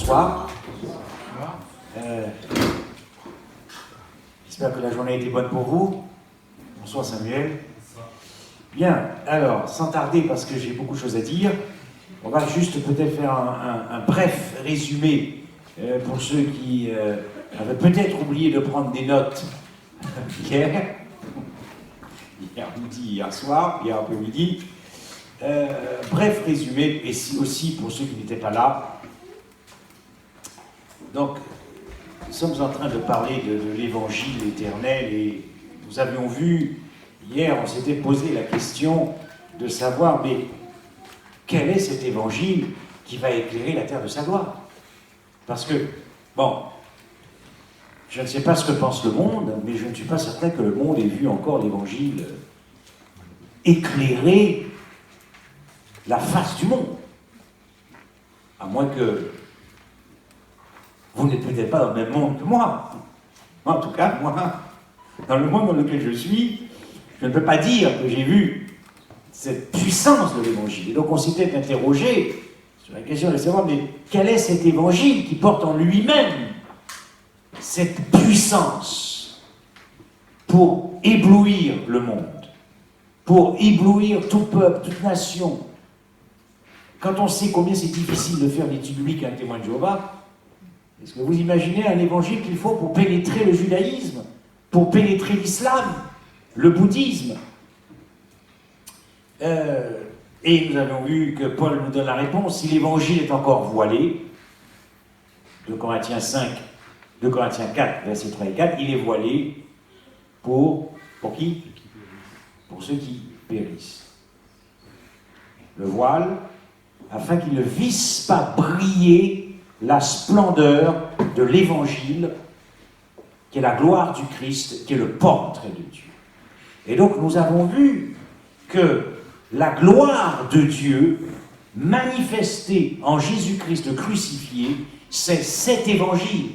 Bonsoir. J'espère que la journée a été bonne pour vous. Bonsoir Samuel. Bien, alors, sans tarder, parce que j'ai beaucoup de choses à dire, on va juste peut-être faire un bref résumé pour ceux qui avaient peut-être oublié de prendre des notes hier midi, hier soir, hier après-midi. Bref résumé, et aussi pour ceux qui n'étaient pas là. Donc, nous sommes en train de parler de l'évangile éternel et nous avions vu, hier, on s'était posé la question de savoir, mais quel est cet évangile qui va éclairer la terre de sa gloire? Parce que, bon, je ne sais pas ce que pense le monde, mais je ne suis pas certain que le monde ait vu encore l'évangile éclairer la face du monde. À moins que vous n'êtes peut-être pas dans le même monde que moi. En tout cas, moi, dans le monde dans lequel je suis, je ne peux pas dire que j'ai vu cette puissance de l'évangile. Et donc on s'était interrogé sur la question de savoir, mais quel est cet évangile qui porte en lui-même cette puissance pour éblouir le monde, pour éblouir tout peuple, toute nation. Quand on sait combien c'est difficile de faire l'étude biblique à un témoin de Jéhovah, est-ce que vous imaginez un évangile qu'il faut pour pénétrer le judaïsme, pour pénétrer l'islam, le bouddhisme? Et nous avons vu que Paul nous donne la réponse. Si l'évangile est encore voilé, 2 Corinthiens 4, versets 3 et 4, il est voilé pour qui? Pour ceux qui périssent. Le voile, afin qu'ils ne vissent pas briller la splendeur de l'évangile, qui est la gloire du Christ, qui est le portrait de Dieu. Et donc nous avons vu que la gloire de Dieu, manifestée en Jésus-Christ crucifié, c'est cet évangile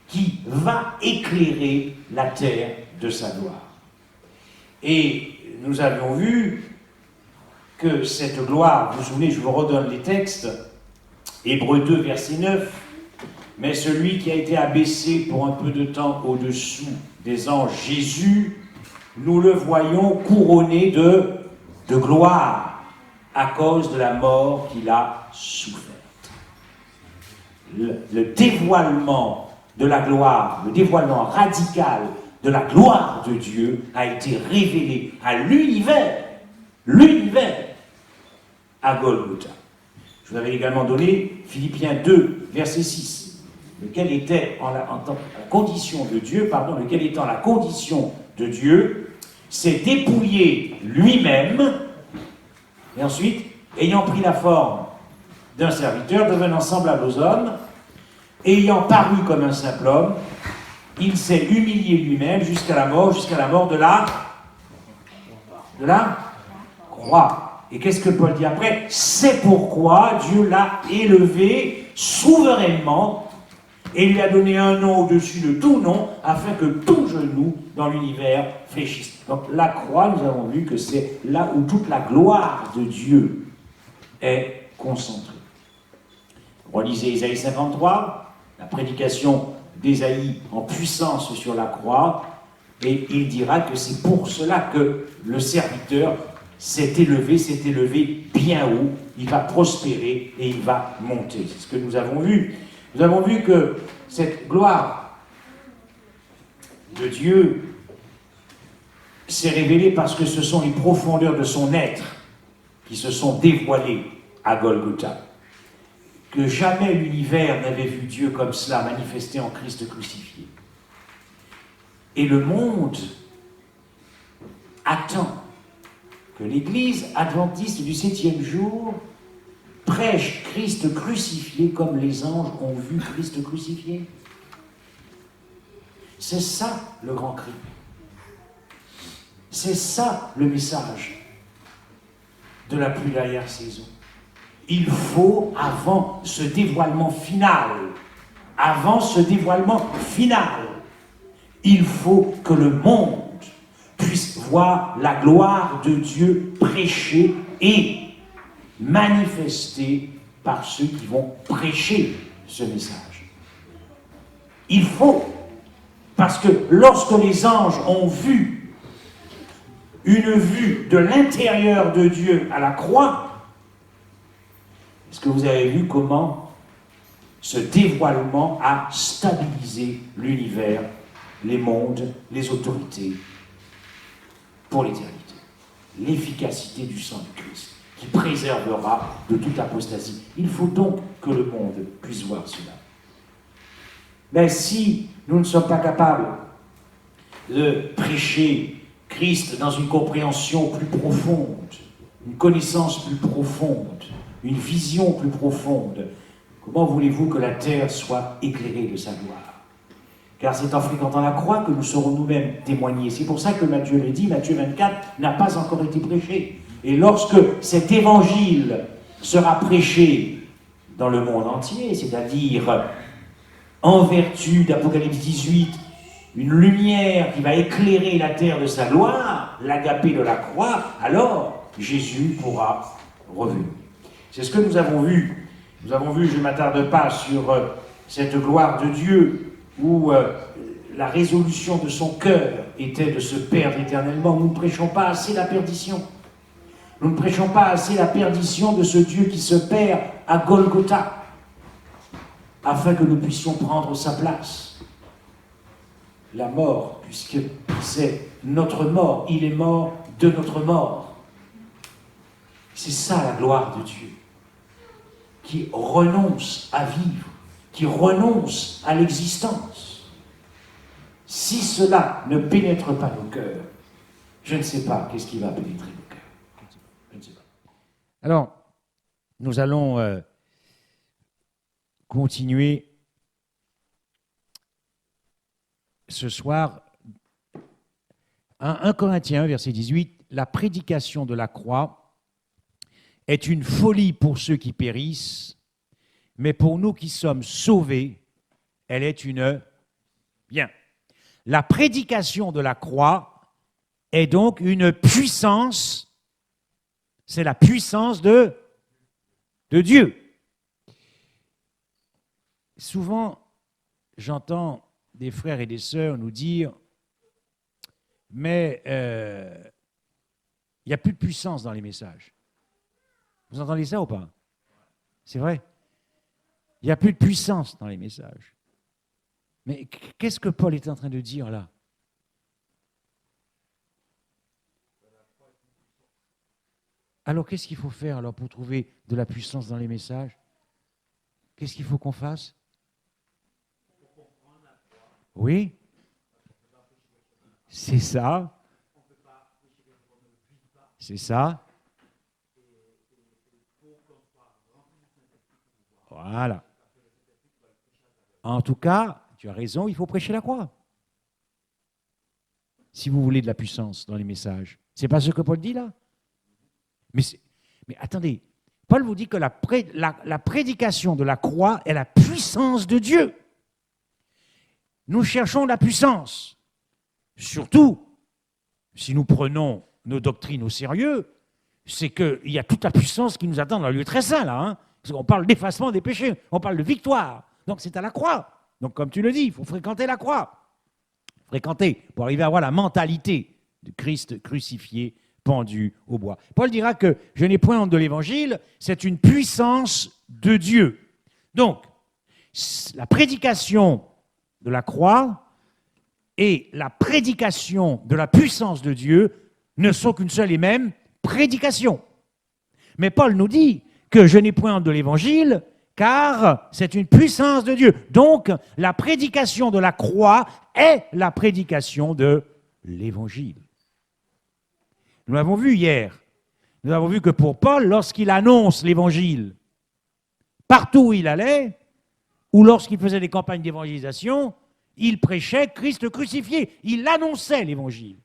qui va éclairer la terre de sa gloire. Et nous avions vu que cette gloire, vous vous souvenez, je vous redonne les textes, Hébreux 2, verset 9, « Mais celui qui a été abaissé pour un peu de temps au-dessous des anges, Jésus, nous le voyons couronné de gloire à cause de la mort qu'il a soufferte. » Le dévoilement de la gloire, le dévoilement radical de la gloire de Dieu a été révélé à l'univers, à Golgotha. Je vous avais également donné Philippiens 2, verset 6, lequel était la condition de Dieu, s'est dépouillé lui-même, et ensuite, ayant pris la forme d'un serviteur, devenant semblable aux hommes, ayant paru comme un simple homme, il s'est humilié lui-même jusqu'à la mort de la croix. Et qu'est-ce que Paul dit après? C'est pourquoi Dieu l'a élevé souverainement et lui a donné un nom au-dessus de tout nom, afin que tout genou dans l'univers fléchisse. Donc la croix, nous avons vu que c'est là où toute la gloire de Dieu est concentrée. Relisez Ésaïe 53, la prédication d'Ésaïe en puissance sur la croix, et il dira que c'est pour cela que le serviteur s'est élevé bien haut, il va prospérer et il va monter. C'est ce que nous avons vu. Nous avons vu que cette gloire de Dieu s'est révélée parce que ce sont les profondeurs de son être qui se sont dévoilées à Golgotha. Que jamais l'univers n'avait vu Dieu comme cela, manifesté en Christ crucifié. Et le monde attend que l'Église adventiste du 7e jour prêche Christ crucifié comme les anges ont vu Christ crucifié. C'est ça le grand cri. C'est ça le message de la plus dernière saison. Il faut, avant ce dévoilement final, il faut que le monde puisse voir la gloire de Dieu prêchée et manifestée par ceux qui vont prêcher ce message. Il faut, parce que lorsque les anges ont vu une vue de l'intérieur de Dieu à la croix, est-ce que vous avez vu comment ce dévoilement a stabilisé l'univers, les mondes, les autorités pour l'éternité? L'efficacité du sang de Christ qui préservera de toute apostasie. Il faut donc que le monde puisse voir cela. Mais si nous ne sommes pas capables de prêcher Christ dans une compréhension plus profonde, une connaissance plus profonde, une vision plus profonde, comment voulez-vous que la terre soit éclairée de sa gloire? Car c'est en fréquentant la croix que nous saurons nous-mêmes témoigner. C'est pour ça que Matthieu le dit, Matthieu 24 n'a pas encore été prêché. Et lorsque cet évangile sera prêché dans le monde entier, c'est-à-dire en vertu d'Apocalypse 18, une lumière qui va éclairer la terre de sa gloire, l'agapé de la croix, alors Jésus pourra revenir. C'est ce que nous avons vu. Nous avons vu, je ne m'attarde pas sur cette gloire de Dieu, où la résolution de son cœur était de se perdre éternellement. Nous ne prêchons pas assez la perdition. Nous ne prêchons pas assez la perdition de ce Dieu qui se perd à Golgotha, afin que nous puissions prendre sa place. La mort, puisque c'est notre mort, il est mort de notre mort. C'est ça la gloire de Dieu, qui renonce à vivre, qui renonce à l'existence. Si cela ne pénètre pas nos cœurs, je ne sais pas qu'est-ce qui va pénétrer nos cœurs. Je ne sais pas. Alors, nous allons continuer ce soir. 1 Corinthiens 1, verset 18, la prédication de la croix est une folie pour ceux qui périssent, mais pour nous qui sommes sauvés, elle est une... Bien. La prédication de la croix est donc une puissance, c'est la puissance de Dieu. Souvent, j'entends des frères et des sœurs nous dire « mais il n'y a plus de puissance dans les messages ». Vous entendez ça ou pas? C'est vrai. Il n'y a plus de puissance dans les messages. Mais qu'est-ce que Paul est en train de dire là? Alors qu'est-ce qu'il faut faire alors pour trouver de la puissance dans les messages? Qu'est-ce qu'il faut qu'on fasse? Oui? C'est ça. C'est ça. Voilà. En tout cas, tu as raison, il faut prêcher la croix. Si vous voulez de la puissance dans les messages. C'est pas ce que Paul dit là? Mais attendez, Paul vous dit que la prédication de la croix est la puissance de Dieu. Nous cherchons la puissance. Surtout, si nous prenons nos doctrines au sérieux, c'est qu'il y a toute la puissance qui nous attend dans le lieu très saint, là. Hein, parce qu'on parle d'effacement des péchés, on parle de victoire. Donc c'est à la croix. Donc comme tu le dis, il faut fréquenter la croix. Fréquenter pour arriver à avoir la mentalité de Christ crucifié, pendu au bois. Paul dira que je n'ai point honte de l'évangile, c'est une puissance de Dieu. Donc, la prédication de la croix et la prédication de la puissance de Dieu ne sont qu'une seule et même prédication. Mais Paul nous dit que je n'ai point honte de l'évangile, car c'est une puissance de Dieu. Donc, la prédication de la croix est la prédication de l'évangile. Nous l'avons vu hier. Nous avons vu que pour Paul, lorsqu'il annonce l'évangile, partout où il allait, ou lorsqu'il faisait des campagnes d'évangélisation, il prêchait Christ crucifié. Il annonçait l'évangile.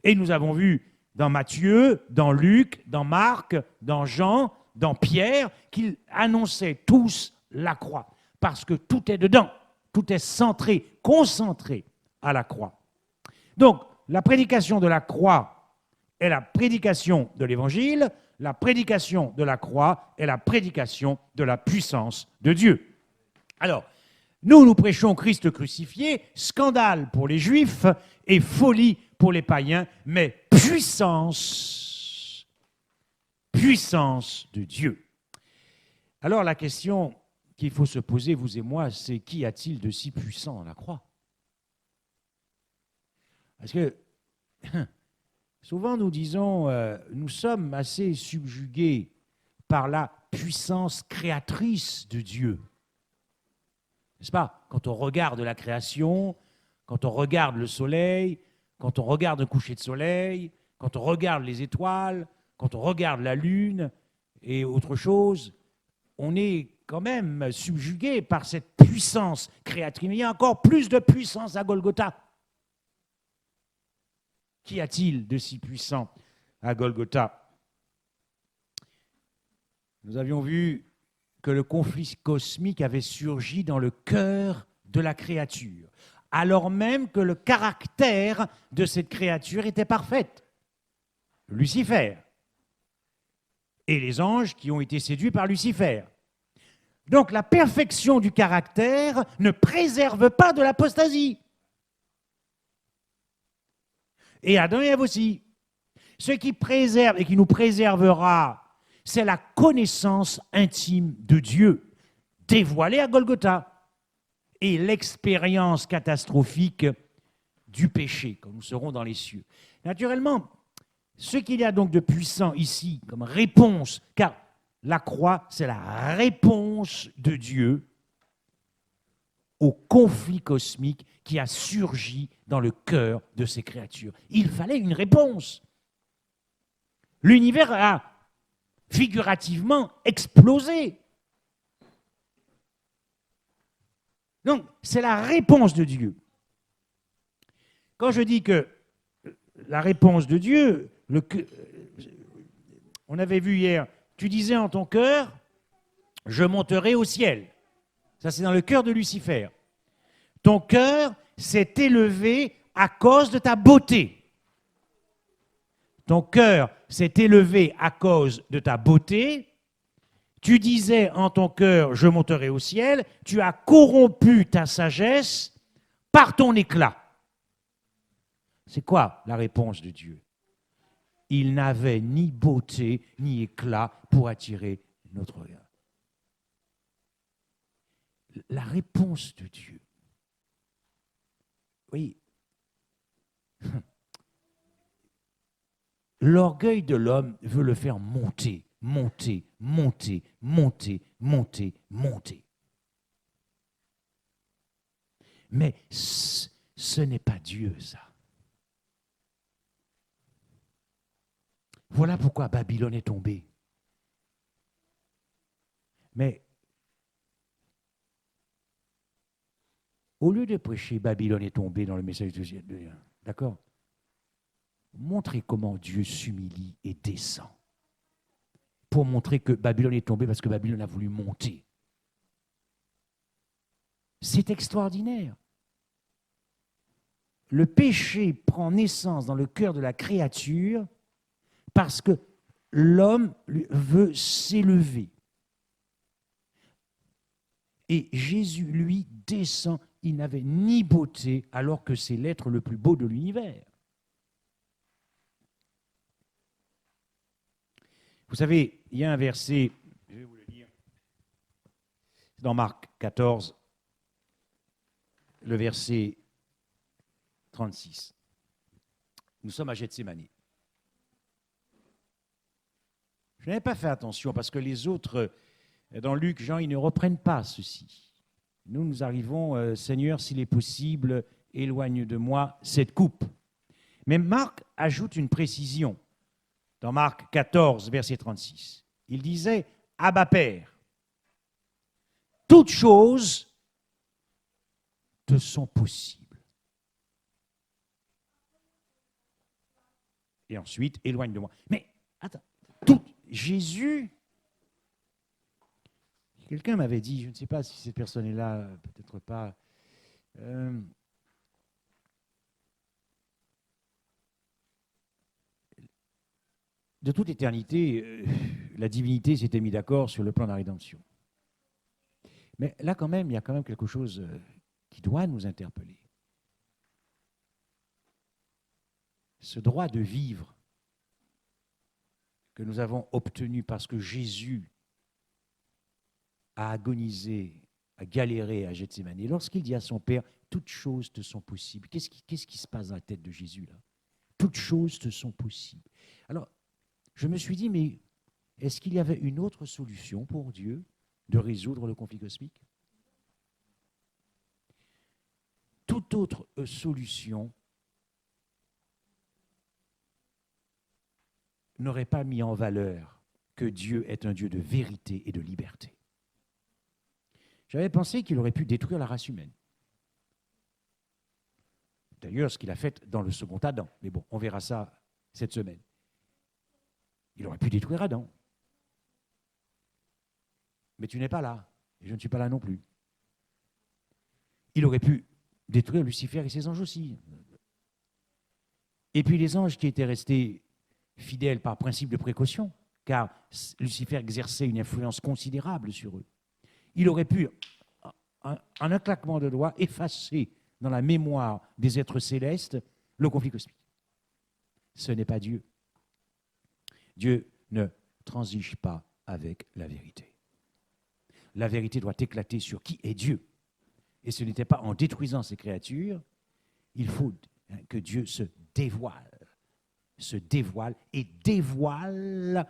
Et nous avons vu dans Matthieu, dans Luc, dans Marc, dans Jean, dans Pierre, qu'ils annonçaient tous la croix. Parce que tout est dedans. Tout est centré, concentré à la croix. Donc, la prédication de la croix est la prédication de l'évangile, la prédication de la croix est la prédication de la puissance de Dieu. Alors, nous prêchons Christ crucifié, scandale pour les Juifs et folie pour les païens, mais puissance de Dieu. Alors la question qu'il faut se poser, vous et moi, c'est qu'y a-t-il de si puissant à la croix? Parce que souvent nous disons, nous sommes assez subjugués par la puissance créatrice de Dieu. N'est-ce pas? Quand on regarde la création, quand on regarde le soleil, quand on regarde le coucher de soleil, quand on regarde les étoiles, quand on regarde la lune et autre chose, on est quand même subjugué par cette puissance créatrice. Mais il y a encore plus de puissance à Golgotha. Qu'y a-t-il de si puissant à Golgotha? Nous avions vu que le conflit cosmique avait surgi dans le cœur de la créature, alors même que le caractère de cette créature était parfait. Lucifer et les anges qui ont été séduits par Lucifer. Donc la perfection du caractère ne préserve pas de l'apostasie. Et Adam et Ève aussi. Ce qui préserve et qui nous préservera, c'est la connaissance intime de Dieu, dévoilée à Golgotha, et l'expérience catastrophique du péché, quand nous serons dans les cieux. Naturellement, ce qu'il y a donc de puissant ici comme réponse, car la croix, c'est la réponse de Dieu au conflit cosmique qui a surgi dans le cœur de ces créatures. Il fallait une réponse. L'univers a figurativement explosé. Donc, c'est la réponse de Dieu. Quand je dis que la réponse de Dieu, on avait vu hier, tu disais en ton cœur, je monterai au ciel. Ça, c'est dans le cœur de Lucifer. Ton cœur s'est élevé à cause de ta beauté. Ton cœur s'est élevé à cause de ta beauté. Tu disais en ton cœur, je monterai au ciel. Tu as corrompu ta sagesse par ton éclat. C'est quoi la réponse de Dieu? Il n'avait ni beauté ni éclat pour attirer notre regard. La réponse de Dieu. Oui. L'orgueil de l'homme veut le faire monter, monter, monter, monter, monter, monter. Mais ce n'est pas Dieu, ça. Voilà pourquoi Babylone est tombée. Mais au lieu de prêcher Babylone est tombée dans le message de Dieu, d'accord? Montrez comment Dieu s'humilie et descend. Pour montrer que Babylone est tombée parce que Babylone a voulu monter. C'est extraordinaire. Le péché prend naissance dans le cœur de la créature parce que l'homme veut s'élever. Et Jésus, lui, descend. Il n'avait ni beauté alors que c'est l'être le plus beau de l'univers. Vous savez, il y a un verset, je vais vous le lire, dans Marc 14, le verset 36. Nous sommes à Gethsémani. Je n'avais pas fait attention parce que les autres, dans Luc, Jean, ils ne reprennent pas ceci. Nous arrivons, Seigneur, s'il est possible, éloigne de moi cette coupe. Mais Marc ajoute une précision. Dans Marc 14, verset 36, il disait « Abba Père, toutes choses te sont possibles. » Et ensuite, éloigne de moi. Mais, attends, Jésus, quelqu'un m'avait dit, je ne sais pas si cette personne est là, peut-être pas, de toute éternité, la divinité s'était mise d'accord sur le plan de la rédemption. Mais là, quand même, il y a quand même quelque chose qui doit nous interpeller. Ce droit de vivre que nous avons obtenu parce que Jésus a agonisé, a galéré à Gethsémani. Lorsqu'il dit à son Père, toutes choses te sont possibles. Qu'est-ce qui se passe dans la tête de Jésus là? Toutes choses te sont possibles. Alors, je me suis dit, mais est-ce qu'il y avait une autre solution pour Dieu de résoudre le conflit cosmique? Toute autre solution n'aurait pas mis en valeur que Dieu est un Dieu de vérité et de liberté. J'avais pensé qu'il aurait pu détruire la race humaine. D'ailleurs, ce qu'il a fait dans le second Adam. Mais bon, on verra ça cette semaine. Il aurait pu détruire Adam. Mais tu n'es pas là, et je ne suis pas là non plus. Il aurait pu détruire Lucifer et ses anges aussi. Et puis les anges qui étaient restés fidèles par principe de précaution, car Lucifer exerçait une influence considérable sur eux. Il aurait pu, en un claquement de doigts, effacer dans la mémoire des êtres célestes le conflit cosmique. Ce n'est pas Dieu. Dieu ne transige pas avec la vérité. La vérité doit éclater sur qui est Dieu. Et ce n'était pas en détruisant ces créatures, il faut que Dieu se dévoile et dévoile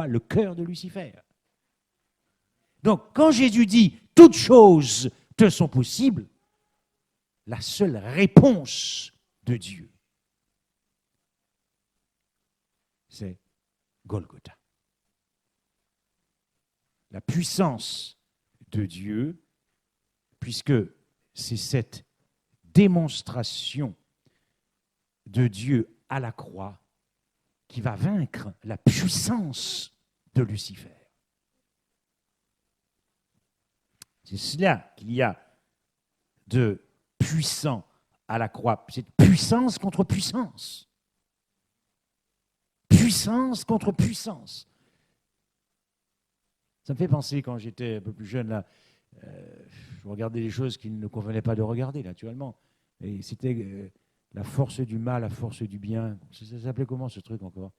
le cœur de Lucifer. Donc, quand Jésus dit « toutes choses te sont possibles », la seule réponse de Dieu, c'est Golgotha. La puissance de Dieu, puisque c'est cette démonstration de Dieu à la croix qui va vaincre la puissance de Lucifer. C'est cela qu'il y a de puissant à la croix. C'est puissance contre puissance. Puissance contre puissance. Ça me fait penser, quand j'étais un peu plus jeune, là, je regardais des choses qui ne convenaient pas de regarder, naturellement. Et c'était la force du mal, la force du bien. Ça s'appelait comment, ce truc, encore?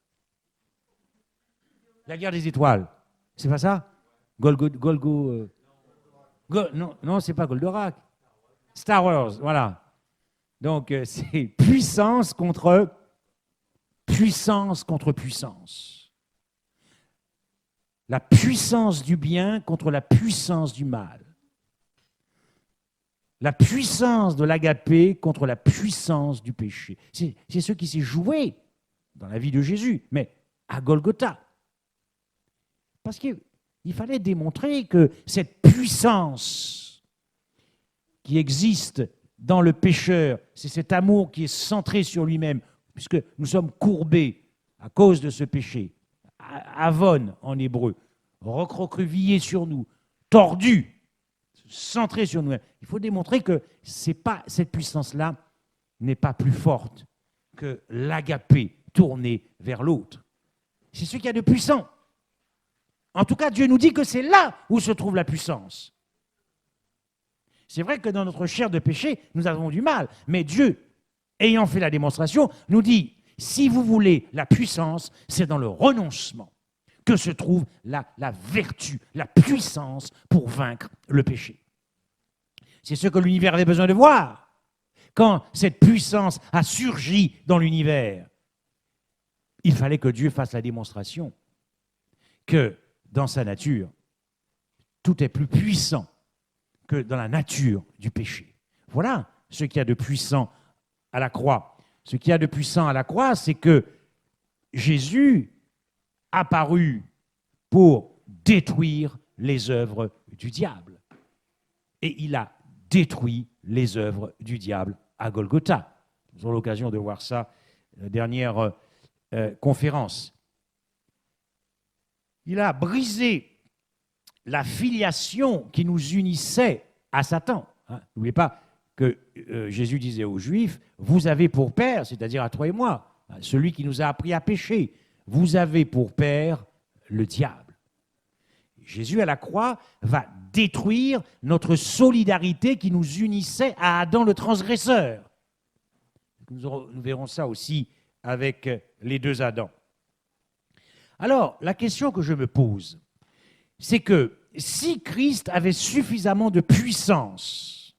La guerre des étoiles. C'est pas ça? Non, c'est pas Goldorak. Star Wars, voilà. Donc, c'est puissance contre puissance. La puissance du bien contre la puissance du mal. La puissance de l'agapé contre la puissance du péché. C'est ce qui s'est joué dans la vie de Jésus, mais à Golgotha. Parce qu'il fallait démontrer que cette puissance qui existe dans le pécheur, c'est cet amour qui est centré sur lui-même, puisque nous sommes courbés à cause de ce péché, avon en hébreu, recroquevillé sur nous, tordu, centré sur nous-mêmes. Il faut démontrer que cette puissance-là n'est pas plus forte que l'agapé tourné vers l'autre. C'est ce qu'il y a de puissant. En tout cas, Dieu nous dit que c'est là où se trouve la puissance. C'est vrai que dans notre chair de péché, nous avons du mal, mais Dieu, ayant fait la démonstration, nous dit, si vous voulez la puissance, c'est dans le renoncement que se trouve la vertu, la puissance pour vaincre le péché. C'est ce que l'univers avait besoin de voir. Quand cette puissance a surgi dans l'univers, il fallait que Dieu fasse la démonstration que dans sa nature, tout est plus puissant que dans la nature du péché. Voilà ce qu'il y a de puissant à la croix. Ce qu'il y a de puissant à la croix, c'est que Jésus apparu pour détruire les œuvres du diable. Et il a détruit les œuvres du diable à Golgotha. Nous aurons l'occasion de voir ça la dernière conférence. Il a brisé la filiation qui nous unissait à Satan. N'oubliez pas que Jésus disait aux Juifs, vous avez pour père, c'est-à-dire à toi et moi, celui qui nous a appris à pécher, vous avez pour père le diable. Jésus à la croix va détruire notre solidarité qui nous unissait à Adam le transgresseur. Nous verrons ça aussi avec les deux Adams. Alors, la question que je me pose, c'est que si Christ avait suffisamment de puissance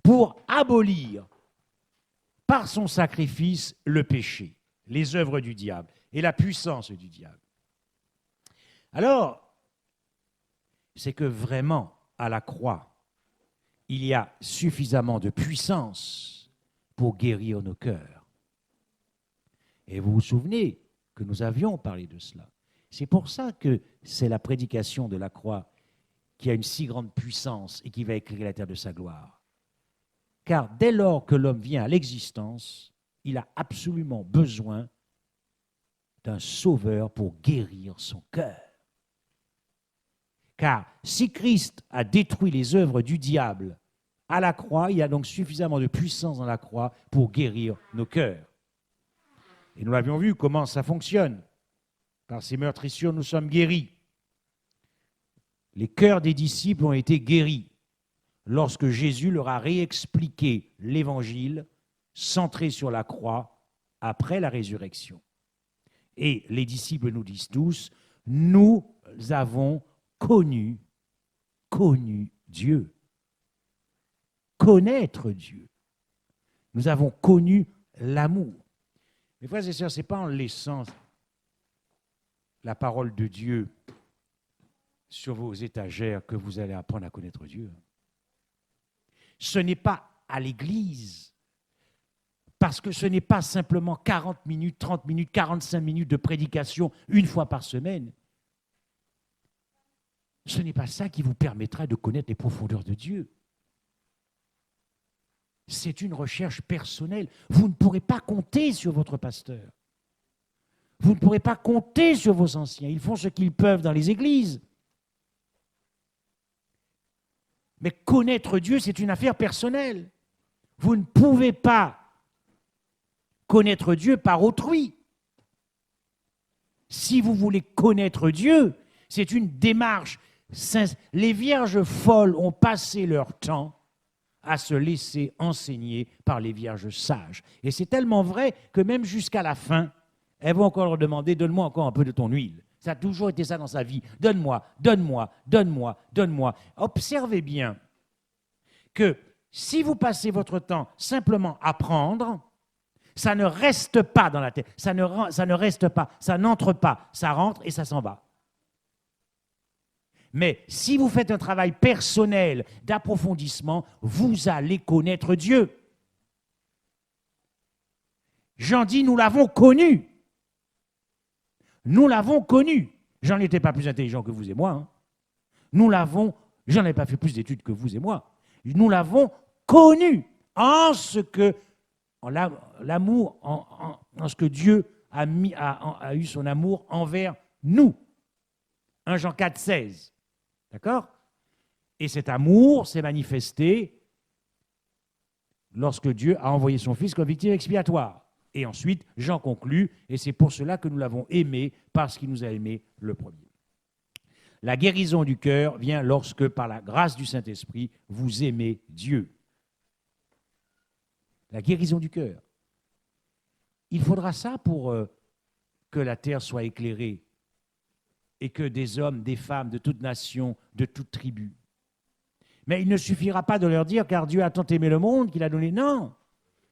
pour abolir par son sacrifice le péché, les œuvres du diable et la puissance du diable, alors c'est que vraiment, à la croix, il y a suffisamment de puissance pour guérir nos cœurs. Et vous vous souvenez que nous avions parlé de cela. C'est pour ça que c'est la prédication de la croix qui a une si grande puissance et qui va éclairer la terre de sa gloire. Car dès lors que l'homme vient à l'existence, il a absolument besoin d'un sauveur pour guérir son cœur. Car si Christ a détruit les œuvres du diable à la croix, il y a donc suffisamment de puissance dans la croix pour guérir nos cœurs. Et nous l'avions vu comment ça fonctionne. Par ces meurtrissures, nous sommes guéris. Les cœurs des disciples ont été guéris lorsque Jésus leur a réexpliqué l'évangile centré sur la croix après la résurrection. Et les disciples nous disent tous, nous avons connu Dieu. Connaître Dieu. Nous avons connu l'amour. Mes frères et sœurs, ce n'est pas en laissant la parole de Dieu sur vos étagères que vous allez apprendre à connaître Dieu. Ce n'est pas à l'église, parce que ce n'est pas simplement 40 minutes, 30 minutes, 45 minutes de prédication une fois par semaine. Ce n'est pas ça qui vous permettra de connaître les profondeurs de Dieu. C'est une recherche personnelle. Vous ne pourrez pas compter sur votre pasteur. Vous ne pourrez pas compter sur vos anciens. Ils font ce qu'ils peuvent dans les églises. Mais connaître Dieu, c'est une affaire personnelle. Vous ne pouvez pas connaître Dieu par autrui. Si vous voulez connaître Dieu, c'est une démarche. Les vierges folles ont passé leur temps à se laisser enseigner par les vierges sages. Et c'est tellement vrai que même jusqu'à la fin, elles vont encore leur demander, donne-moi encore un peu de ton huile. Ça a toujours été ça dans sa vie. Donne-moi, donne-moi, donne-moi, donne-moi. Observez bien que si vous passez votre temps simplement à prendre, ça ne reste pas dans la tête. Ça ne reste pas, ça n'entre pas, ça rentre et ça s'en va. Mais si vous faites un travail personnel d'approfondissement, vous allez connaître Dieu. Jean dit, nous l'avons connu. Nous l'avons connu. Jean n'était pas plus intelligent que vous et moi. Hein. Jean n'avait pas fait plus d'études que vous et moi. Nous l'avons connu en ce que l'amour, en ce que Dieu a eu son amour envers nous. 1 Jean 4, 16. D'accord? Et cet amour s'est manifesté lorsque Dieu a envoyé son Fils comme victime expiatoire. Et ensuite, Jean conclut, et c'est pour cela que nous l'avons aimé, parce qu'il nous a aimé le premier. La guérison du cœur vient lorsque, par la grâce du Saint-Esprit, vous aimez Dieu. La guérison du cœur. Il faudra ça pour que la terre soit éclairée et que des hommes, des femmes de toute nation, de toute tribu. Mais il ne suffira pas de leur dire, car Dieu a tant aimé le monde qu'il a donné. Non,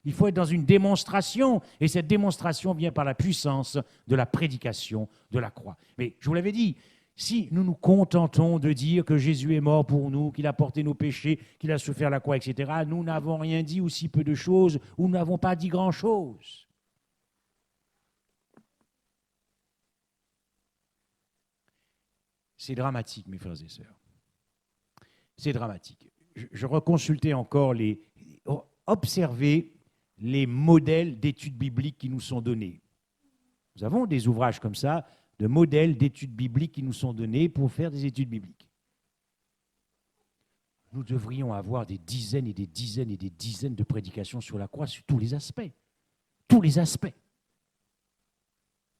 il faut être dans une démonstration, et cette démonstration vient par la puissance de la prédication de la croix. Mais je vous l'avais dit, si nous nous contentons de dire que Jésus est mort pour nous, qu'il a porté nos péchés, qu'il a souffert la croix, etc., nous n'avons rien dit ou si peu de choses, ou nous n'avons pas dit grand-chose. C'est dramatique, mes frères et sœurs. C'est dramatique. Je reconsultais encore observez les modèles d'études bibliques qui nous sont donnés. Nous avons des ouvrages comme ça, de modèles d'études bibliques qui nous sont donnés pour faire des études bibliques. Nous devrions avoir des dizaines et des dizaines et des dizaines de prédications sur la croix, sur tous les aspects. Tous les aspects.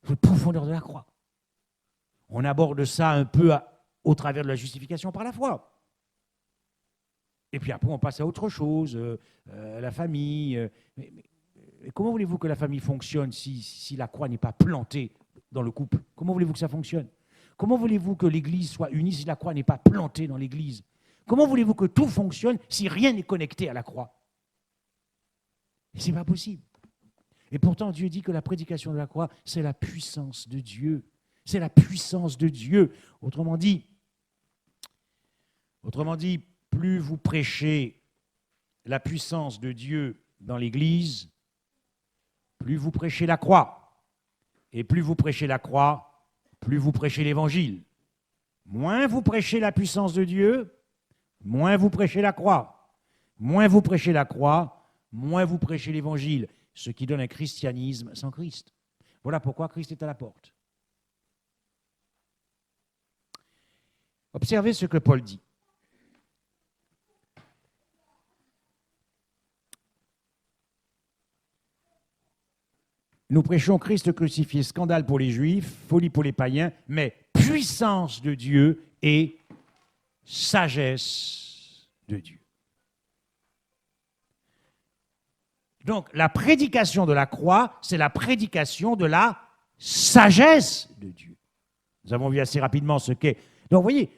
La profondeur de la croix. On aborde ça un peu au travers de la justification par la foi. Et puis après, on passe à autre chose, la famille. Mais comment voulez-vous que la famille fonctionne si la croix n'est pas plantée dans le couple? Comment voulez-vous que ça fonctionne? Comment voulez-vous que l'Église soit unie si la croix n'est pas plantée dans l'Église? Comment voulez-vous que tout fonctionne si rien n'est connecté à la croix? Ce n'est pas possible. Et pourtant, Dieu dit que la prédication de la croix, c'est la puissance de Dieu. C'est la puissance de Dieu. Autrement dit, plus vous prêchez la puissance de Dieu dans l'Église, plus vous prêchez la croix. Et plus vous prêchez la croix, plus vous prêchez l'Évangile. Moins vous prêchez la puissance de Dieu, moins vous prêchez la croix. Moins vous prêchez la croix, moins vous prêchez l'Évangile, ce qui donne un christianisme sans Christ. Voilà pourquoi Christ est à la porte. Observez ce que Paul dit. Nous prêchons Christ crucifié, scandale pour les Juifs, folie pour les païens, mais puissance de Dieu et sagesse de Dieu. Donc, la prédication de la croix, c'est la prédication de la sagesse de Dieu. Nous avons vu assez rapidement ce qu'est. Donc, vous voyez,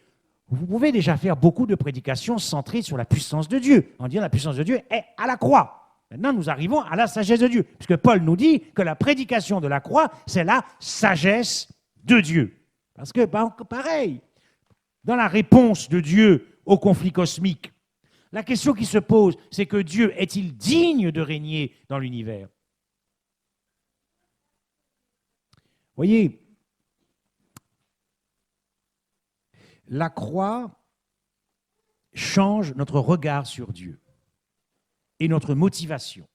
vous pouvez déjà faire beaucoup de prédications centrées sur la puissance de Dieu, en disant la puissance de Dieu est à la croix. Maintenant, nous arrivons à la sagesse de Dieu, puisque Paul nous dit que la prédication de la croix, c'est la sagesse de Dieu. Parce que, pareil, dans la réponse de Dieu au conflit cosmique, la question qui se pose, c'est que Dieu est-il digne de régner dans l'univers? Voyez, la croix change notre regard sur Dieu et notre motivation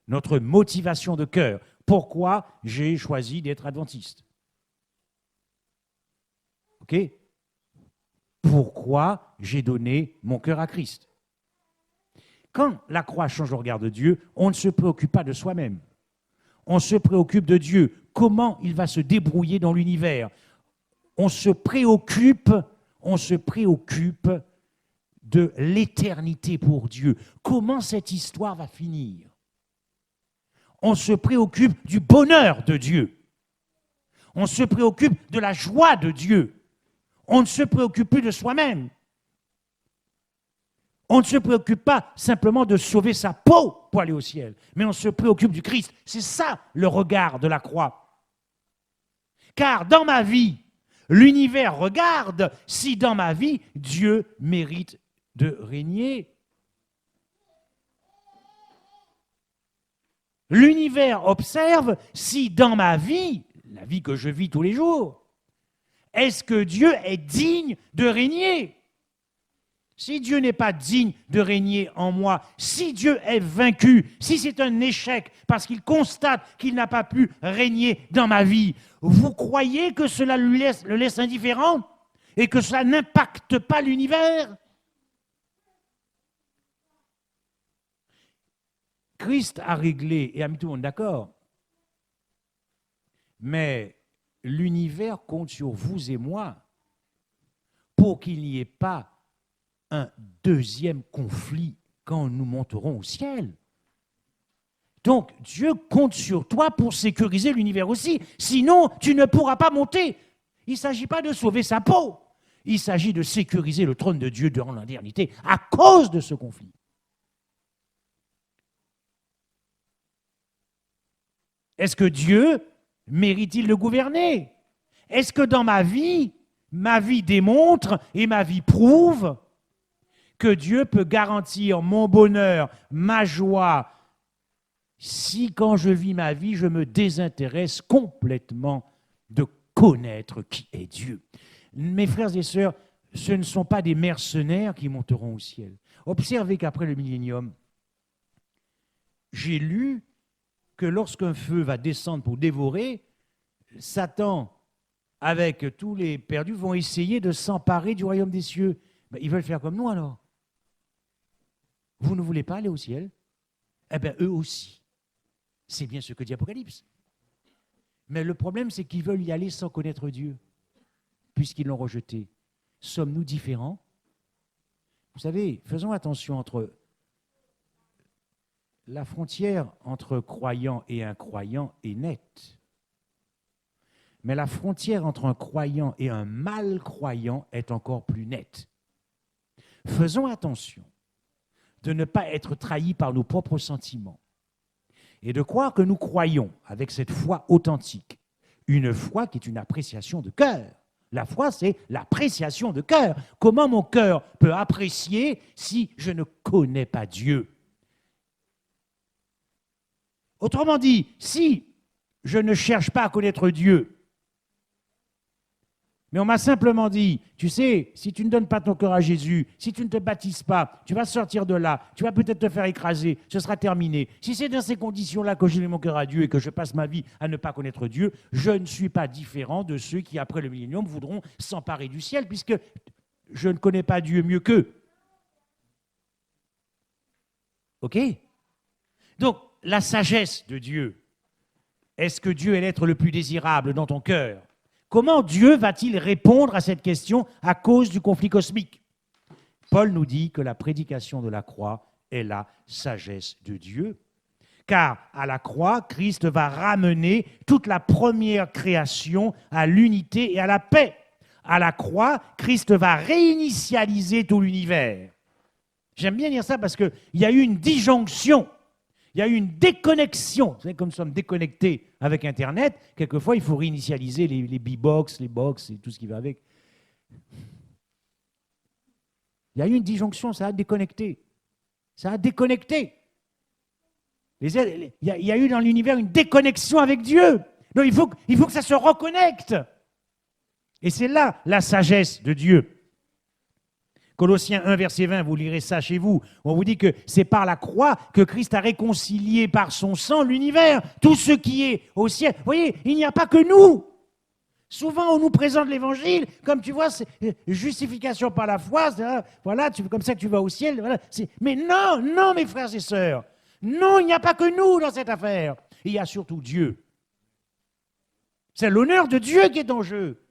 de cœur. Pourquoi j'ai choisi d'être adventiste? OK? Pourquoi j'ai donné mon cœur à Christ? Quand la croix change le regard de Dieu, on ne se préoccupe pas de soi-même. On se préoccupe de Dieu. Comment il va se débrouiller dans l'univers? On se préoccupe de l'éternité pour Dieu. Comment cette histoire va finir? On se préoccupe du bonheur de Dieu. On se préoccupe de la joie de Dieu. On ne se préoccupe plus de soi-même. On ne se préoccupe pas simplement de sauver sa peau pour aller au ciel, mais on se préoccupe du Christ. C'est ça le regard de la croix. Car dans ma vie, l'univers regarde si dans ma vie, Dieu mérite de régner. L'univers observe si dans ma vie, la vie que je vis tous les jours, est-ce que Dieu est digne de régner? Si Dieu n'est pas digne de régner en moi, si Dieu est vaincu, si c'est un échec parce qu'il constate qu'il n'a pas pu régner dans ma vie, vous croyez que cela le laisse indifférent et que cela n'impacte pas l'univers? Christ a réglé et a mis tout le monde d'accord. Mais l'univers compte sur vous et moi pour qu'il n'y ait pas un deuxième conflit quand nous monterons au ciel. Donc, Dieu compte sur toi pour sécuriser l'univers aussi. Sinon, tu ne pourras pas monter. Il ne s'agit pas de sauver sa peau. Il s'agit de sécuriser le trône de Dieu durant l'éternité à cause de ce conflit. Est-ce que Dieu mérite-t-il de gouverner? Est-ce que dans ma vie démontre et ma vie prouve que Dieu peut garantir mon bonheur, ma joie, si quand je vis ma vie, je me désintéresse complètement de connaître qui est Dieu? Mes frères et sœurs, ce ne sont pas des mercenaires qui monteront au ciel. Observez qu'après le millénium, j'ai lu que lorsqu'un feu va descendre pour dévorer, Satan, avec tous les perdus, vont essayer de s'emparer du royaume des cieux. Ben, ils veulent faire comme nous alors. Vous ne voulez pas aller au ciel? Eh bien, eux aussi. C'est bien ce que dit Apocalypse. Mais le problème, c'est qu'ils veulent y aller sans connaître Dieu, puisqu'ils l'ont rejeté. sommes-nous différents? Vous savez, faisons attention entre la frontière entre croyant et incroyant est nette. Mais la frontière entre un croyant et un malcroyant est encore plus nette. Faisons attention de ne pas être trahis par nos propres sentiments et de croire que nous croyons avec cette foi authentique, une foi qui est une appréciation de cœur. La foi, c'est l'appréciation de cœur. Comment mon cœur peut apprécier si je ne connais pas Dieu? Autrement dit, si je ne cherche pas à connaître Dieu, mais on m'a simplement dit, tu sais, si tu ne donnes pas ton cœur à Jésus, si tu ne te baptises pas, tu vas sortir de là, tu vas peut-être te faire écraser, ce sera terminé. Si c'est dans ces conditions-là que je mets mon cœur à Dieu et que je passe ma vie à ne pas connaître Dieu, je ne suis pas différent de ceux qui, après le millénium, voudront s'emparer du ciel, puisque je ne connais pas Dieu mieux qu'eux. OK? Donc, la sagesse de Dieu, est-ce que Dieu est l'être le plus désirable dans ton cœur? Comment Dieu va-t-il répondre à cette question à cause du conflit cosmique? Paul nous dit que la prédication de la croix est la sagesse de Dieu, car à la croix, Christ va ramener toute la première création à l'unité et à la paix. À la croix, Christ va réinitialiser tout l'univers. J'aime bien dire ça parce qu'il y a eu une disjonction. Il y a eu une déconnexion. Vous savez, comme nous sommes déconnectés avec Internet, quelquefois, il faut réinitialiser les B-Box, les box et tout ce qui va avec. Il y a eu une disjonction, ça a déconnecté. Ça a déconnecté. Il y a eu dans l'univers une déconnexion avec Dieu. Donc, il faut que ça se reconnecte. Et c'est là la sagesse de Dieu. Colossiens 1, verset 20, vous lirez ça chez vous. On vous dit que c'est par la croix que Christ a réconcilié par son sang l'univers, tout ce qui est au ciel. Vous voyez, il n'y a pas que nous. Souvent, on nous présente l'évangile, comme tu vois, c'est justification par la foi, voilà, comme ça que tu vas au ciel. Voilà, mais non, non, mes frères et sœurs. Non, il n'y a pas que nous dans cette affaire. Il y a surtout Dieu. C'est l'honneur de Dieu qui est en jeu.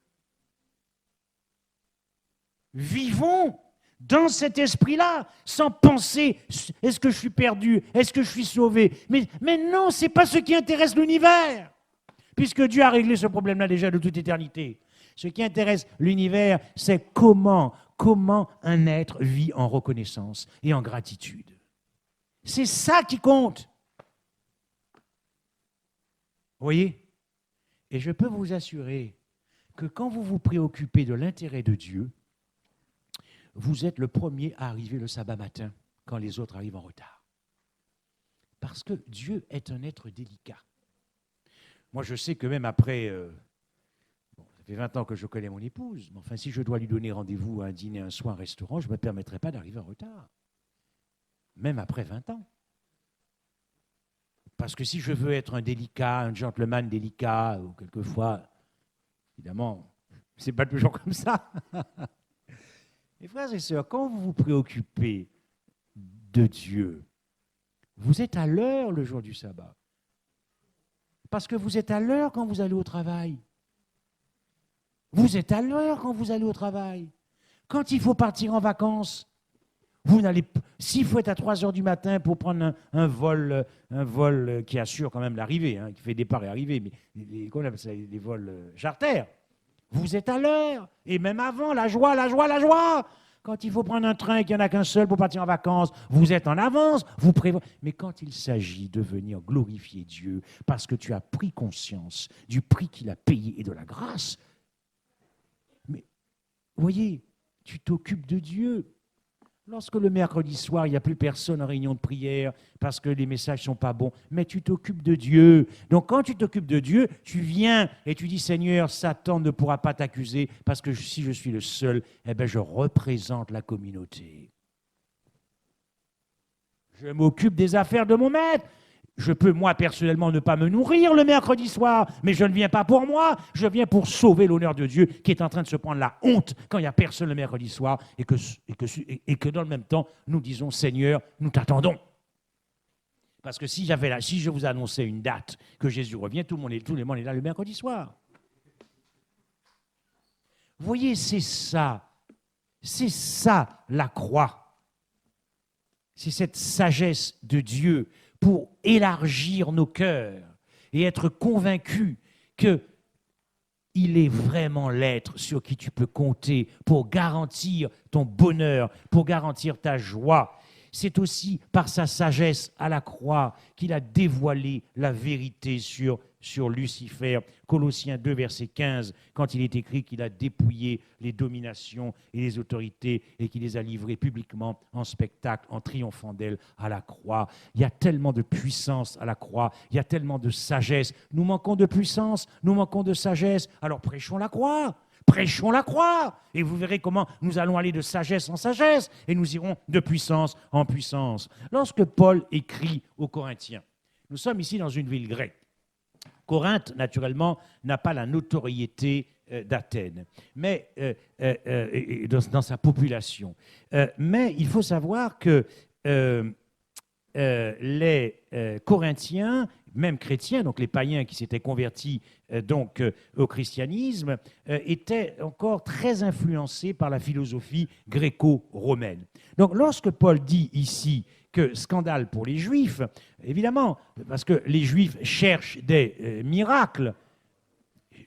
Vivons dans cet esprit-là, sans penser, est-ce que je suis perdu, est-ce que je suis sauvé? Mais non, ce n'est pas ce qui intéresse l'univers, puisque Dieu a réglé ce problème-là déjà de toute éternité. Ce qui intéresse l'univers, c'est comment un être vit en reconnaissance et en gratitude. C'est ça qui compte. Vous voyez? Et je peux vous assurer que quand vous vous préoccupez de l'intérêt de Dieu, vous êtes le premier à arriver le sabbat matin quand les autres arrivent en retard. Parce que Dieu est un être délicat. Moi, je sais que même après, ça fait 20 ans que je connais mon épouse, mais enfin, si je dois lui donner rendez-vous à un dîner, un soir, un restaurant, je ne me permettrai pas d'arriver en retard. Même après 20 ans. Parce que si je veux être un délicat, un gentleman délicat, ou quelquefois, évidemment, ce n'est pas toujours comme ça. Mes frères et sœurs, quand vous vous préoccupez de Dieu, vous êtes à l'heure le jour du sabbat. Parce que vous êtes à l'heure quand vous allez au travail. Vous êtes à l'heure quand vous allez au travail. Quand il faut partir en vacances, s'il faut être à 3 heures du matin pour prendre un vol qui assure quand même l'arrivée, hein, qui fait départ et arrivée, mais comment on appelle ça, les vols charters, vous êtes à l'heure, et même avant, la joie, la joie, la joie. Quand il faut prendre un train et qu'il n'y en a qu'un seul pour partir en vacances, vous êtes en avance, vous prévoyez. Mais quand il s'agit de venir glorifier Dieu, parce que tu as pris conscience du prix qu'il a payé et de la grâce, mais voyez, tu t'occupes de Dieu. Lorsque le mercredi soir, il n'y a plus personne en réunion de prière parce que les messages ne sont pas bons, mais tu t'occupes de Dieu. Donc quand tu t'occupes de Dieu, tu viens et tu dis, Seigneur, Satan ne pourra pas t'accuser parce que si je suis le seul, eh bien, je représente la communauté. Je m'occupe des affaires de mon maître. Je peux, moi, personnellement, ne pas me nourrir le mercredi soir, mais je ne viens pas pour moi, je viens pour sauver l'honneur de Dieu qui est en train de se prendre la honte quand il n'y a personne le mercredi soir et que dans le même temps, nous disons, Seigneur, nous t'attendons. Parce que si je vous annonçais une date que Jésus revient, tout le monde est là le mercredi soir. Vous voyez, c'est ça C'est ça la croix. C'est cette sagesse de Dieu pour élargir nos cœurs et être convaincus que il est vraiment l'être sur qui tu peux compter pour garantir ton bonheur, pour garantir ta joie. C'est aussi par sa sagesse à la croix qu'il a dévoilé la vérité sur Lucifer. Colossiens 2, verset 15, quand il est écrit qu'il a dépouillé les dominations et les autorités et qu'il les a livrées publiquement en spectacle, en triomphant d'elles à la croix. Il y a tellement de puissance à la croix, il y a tellement de sagesse. Nous manquons de puissance, nous manquons de sagesse, alors prêchons la croix. Prêchons la croix, et vous verrez comment nous allons aller de sagesse en sagesse, et nous irons de puissance en puissance. Lorsque Paul écrit aux Corinthiens, nous sommes ici dans une ville grecque. Corinthe, naturellement, n'a pas la notoriété d'Athènes, mais dans sa population. Mais il faut savoir que les Corinthiens, même chrétiens, donc les païens qui s'étaient convertis au christianisme, étaient encore très influencés par la philosophie gréco-romaine. Donc lorsque Paul dit ici que scandale pour les Juifs, évidemment, parce que les Juifs cherchent des miracles,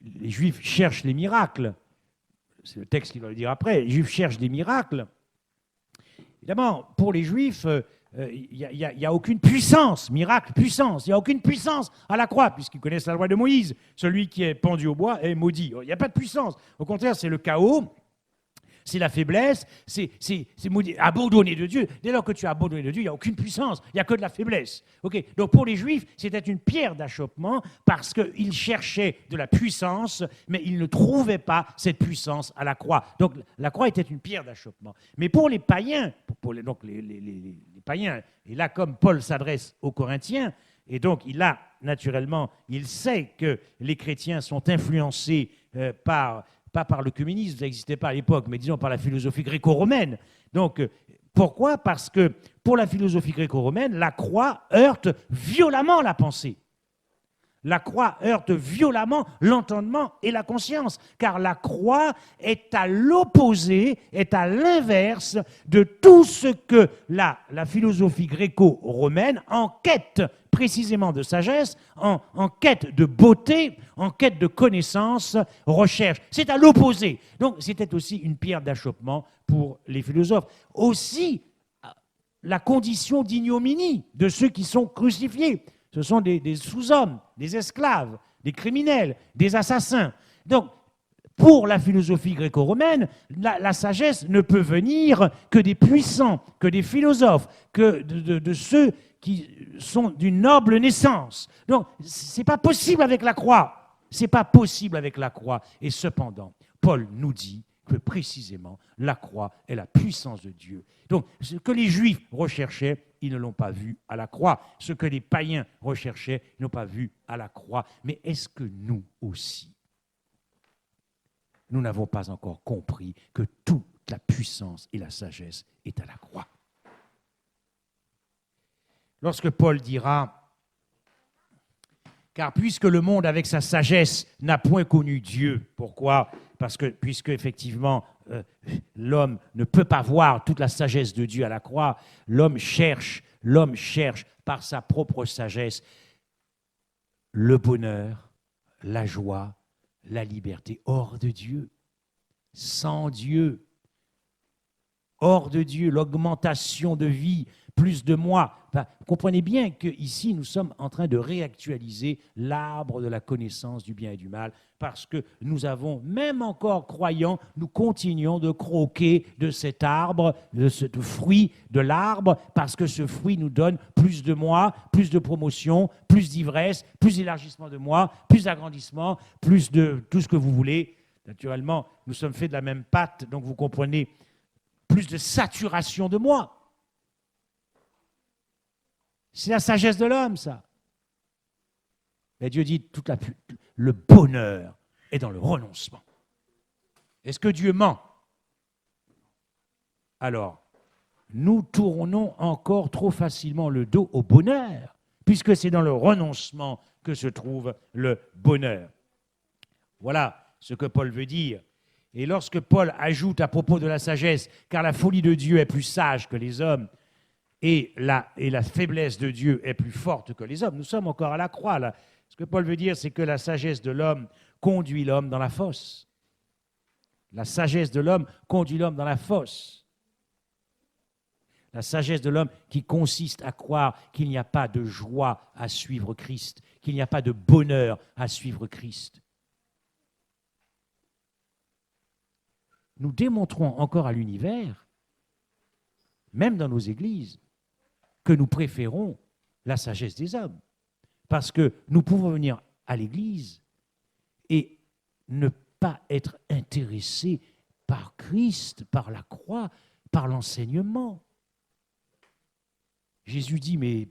les Juifs cherchent les miracles, c'est le texte qui va le dire après, les Juifs cherchent des miracles, évidemment, pour les Juifs, il n'y a aucune puissance, miracle, puissance, il n'y a aucune puissance à la croix, puisqu'ils connaissent la loi de Moïse. Celui qui est pendu au bois est maudit. Il n'y a pas de puissance. Au contraire, c'est le chaos, c'est la faiblesse, c'est maudit. Abandonné de Dieu. Dès lors que tu es abandonné de Dieu, il n'y a aucune puissance, il n'y a que de la faiblesse. Okay. Donc pour les Juifs, c'était une pierre d'achoppement parce qu'ils cherchaient de la puissance, mais ils ne trouvaient pas cette puissance à la croix. Donc la croix était une pierre d'achoppement. Mais pour les païens, donc les païens, et là comme Paul s'adresse aux Corinthiens, et donc il sait que les chrétiens sont influencés pas par le communisme, ça n'existait pas à l'époque, mais disons par la philosophie gréco-romaine. Donc, pourquoi ? Parce que pour la philosophie gréco-romaine, la croix heurte violemment la pensée. La croix heurte violemment l'entendement et la conscience, car la croix est à l'opposé, est à l'inverse de tout ce que la philosophie gréco-romaine, en quête précisément de sagesse, en quête de beauté, en quête de connaissance, recherche. C'est à l'opposé. Donc c'était aussi une pierre d'achoppement pour les philosophes. Aussi, la condition d'ignominie de ceux qui sont crucifiés. Ce sont des sous-hommes, des esclaves, des criminels, des assassins. Donc, pour la philosophie gréco-romaine, la sagesse ne peut venir que des puissants, que des philosophes, que de ceux qui sont d'une noble naissance. Donc, ce n'est pas possible avec la croix. Ce n'est pas possible avec la croix. Et cependant, Paul nous dit que précisément, la croix est la puissance de Dieu. Donc, ce que les Juifs recherchaient, ils ne l'ont pas vu à la croix. Ce que les païens recherchaient, ils n'ont pas vu à la croix. Mais est-ce que nous aussi, nous n'avons pas encore compris que toute la puissance et la sagesse est à la croix? Lorsque Paul dira « Car puisque le monde avec sa sagesse n'a point connu Dieu », pourquoi ? Parce que puisque effectivement l'homme ne peut pas voir toute la sagesse de Dieu à la croix, l'homme cherche par sa propre sagesse le bonheur, la joie, la liberté hors de Dieu, sans Dieu, hors de Dieu, l'augmentation de vie, plus de moi. Enfin, comprenez bien qu'ici, nous sommes en train de réactualiser l'arbre de la connaissance du bien et du mal, parce que nous avons, même encore croyants, nous continuons de croquer de cet arbre, de ce fruit de l'arbre, parce que ce fruit nous donne plus de moi, plus de promotion, plus d'ivresse, plus d'élargissement de moi, plus d'agrandissement, plus de tout ce que vous voulez. Naturellement, nous sommes faits de la même pâte, donc vous comprenez, plus de saturation de moi. C'est la sagesse de l'homme, ça. Mais Dieu dit, le bonheur est dans le renoncement. Est-ce que Dieu ment? Alors, nous tournons encore trop facilement le dos au bonheur, puisque c'est dans le renoncement que se trouve le bonheur. Voilà ce que Paul veut dire. Et lorsque Paul ajoute à propos de la sagesse, car la folie de Dieu est plus sage que les hommes, et la faiblesse de Dieu est plus forte que les hommes, nous sommes encore à la croix, là. Ce que Paul veut dire, c'est que la sagesse de l'homme conduit l'homme dans la fosse. La sagesse de l'homme conduit l'homme dans la fosse. La sagesse de l'homme qui consiste à croire qu'il n'y a pas de joie à suivre Christ, qu'il n'y a pas de bonheur à suivre Christ. Nous démontrons encore à l'univers, même dans nos églises, que nous préférons la sagesse des hommes. Parce que nous pouvons venir à l'église et ne pas être intéressés par Christ, par la croix, par l'enseignement. Jésus dit, mais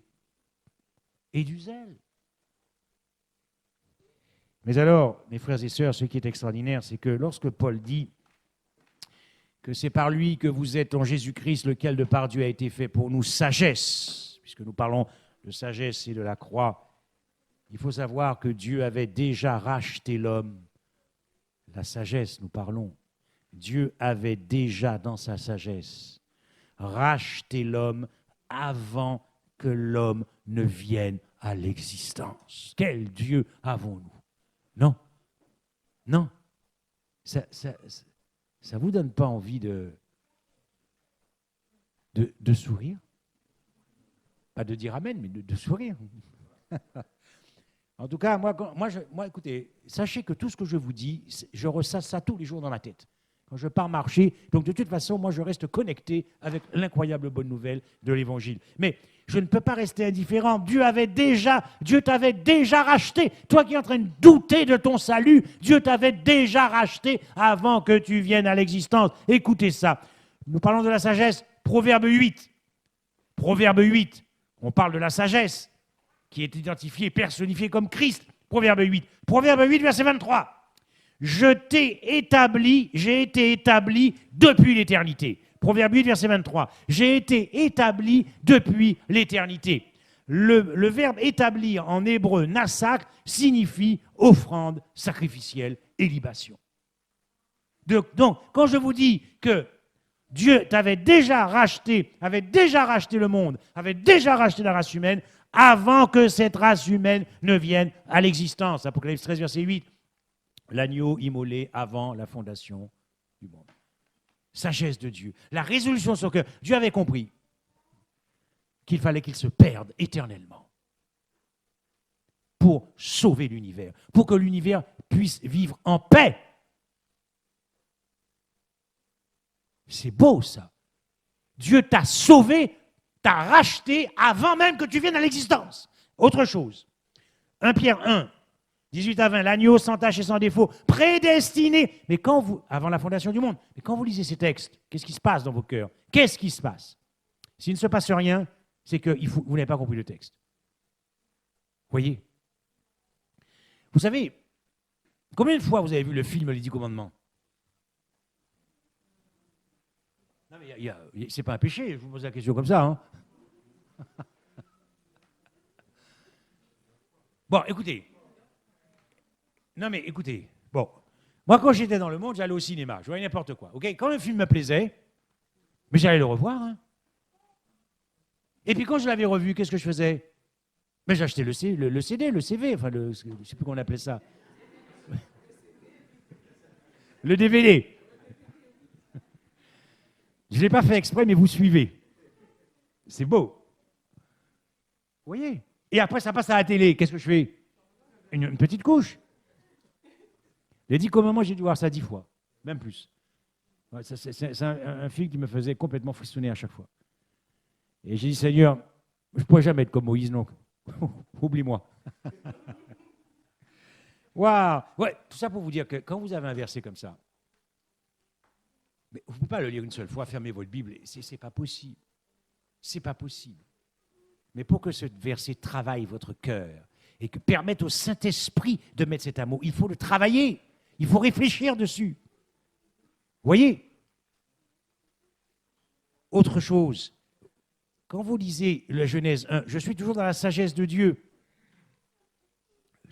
aie du zèle. Mais alors, mes frères et sœurs, ce qui est extraordinaire, c'est que lorsque Paul dit que c'est par lui que vous êtes en Jésus-Christ, lequel de par Dieu a été fait pour nous sagesse, puisque nous parlons de sagesse et de la croix, il faut savoir que Dieu avait déjà racheté l'homme. La sagesse, nous parlons. Dieu avait déjà, dans sa sagesse, racheté l'homme avant que l'homme ne vienne à l'existence. Quel Dieu avons-nous? Non, non. Ça ne vous donne pas envie de sourire? Pas de dire amen, mais de sourire. En tout cas, moi, écoutez, sachez que tout ce que je vous dis, je ressasse ça tous les jours dans la tête. Quand je pars marcher, donc de toute façon, moi, je reste connecté avec l'incroyable bonne nouvelle de l'Évangile. Mais je ne peux pas rester indifférent. Dieu t'avait déjà racheté. Toi qui es en train de douter de ton salut, Dieu t'avait déjà racheté avant que tu viennes à l'existence. Écoutez ça. Nous parlons de la sagesse. Proverbe 8. Proverbe 8. On parle de la sagesse qui est identifiée, personnifiée comme Christ. Proverbe 8. Proverbe 8, verset 23. J'ai été établi depuis l'éternité. Proverbe 8, verset 23. J'ai été établi depuis l'éternité. Le verbe établir en hébreu, nasak, signifie offrande sacrificielle et libation. Donc, quand je vous dis que Dieu t'avait déjà racheté le monde, avait déjà racheté la race humaine, avant que cette race humaine ne vienne à l'existence. Apocalypse 13, verset 8. L'agneau immolé avant la fondation du monde. Sagesse de Dieu. La résolution de son cœur. Dieu avait compris qu'il fallait qu'il se perde éternellement pour sauver l'univers, pour que l'univers puisse vivre en paix. C'est beau ça. Dieu t'a sauvé, t'a racheté avant même que tu viennes à l'existence. Autre chose. 1 Pierre 1. 18 à 20, l'agneau sans tache et sans défaut, prédestiné. Mais avant la fondation du monde, mais quand vous lisez ces textes, qu'est-ce qui se passe dans vos cœurs? Qu'est-ce qui se passe? S'il ne se passe rien, c'est que vous n'avez pas compris le texte. Voyez? Vous savez, combien de fois vous avez vu le film Les 10 commandements? Non, mais c'est pas un péché, je vous pose la question comme ça. Hein? Bon, écoutez. Non, mais écoutez, bon, moi quand j'étais dans le monde, j'allais au cinéma, je voyais n'importe quoi. Ok, quand le film me plaisait, mais j'allais le revoir. Hein. Et puis quand je l'avais revu, qu'est-ce que je faisais? Mais j'achetais le CD, le CV, enfin, je ne sais plus comment on appelait ça. Le DVD. Je ne l'ai pas fait exprès, mais vous suivez. C'est beau. Vous voyez? Et après, ça passe à la télé. Qu'est-ce que je fais? Une petite couche. Les 10 commandements, j'ai dû voir ça 10 fois, même plus. Ouais, c'est un film qui me faisait complètement frissonner à chaque fois. Et j'ai dit, Seigneur, je ne pourrais jamais être comme Moïse, donc oublie-moi. Waouh! Ouais, tout ça pour vous dire que quand vous avez un verset comme ça, mais vous ne pouvez pas le lire une seule fois, fermer votre Bible, c'est pas possible. C'est pas possible. Mais pour que ce verset travaille votre cœur et que permette au Saint-Esprit de mettre cet amour, il faut le travailler. Il faut réfléchir dessus. Voyez? Autre chose, quand vous lisez la Genèse 1, je suis toujours dans la sagesse de Dieu.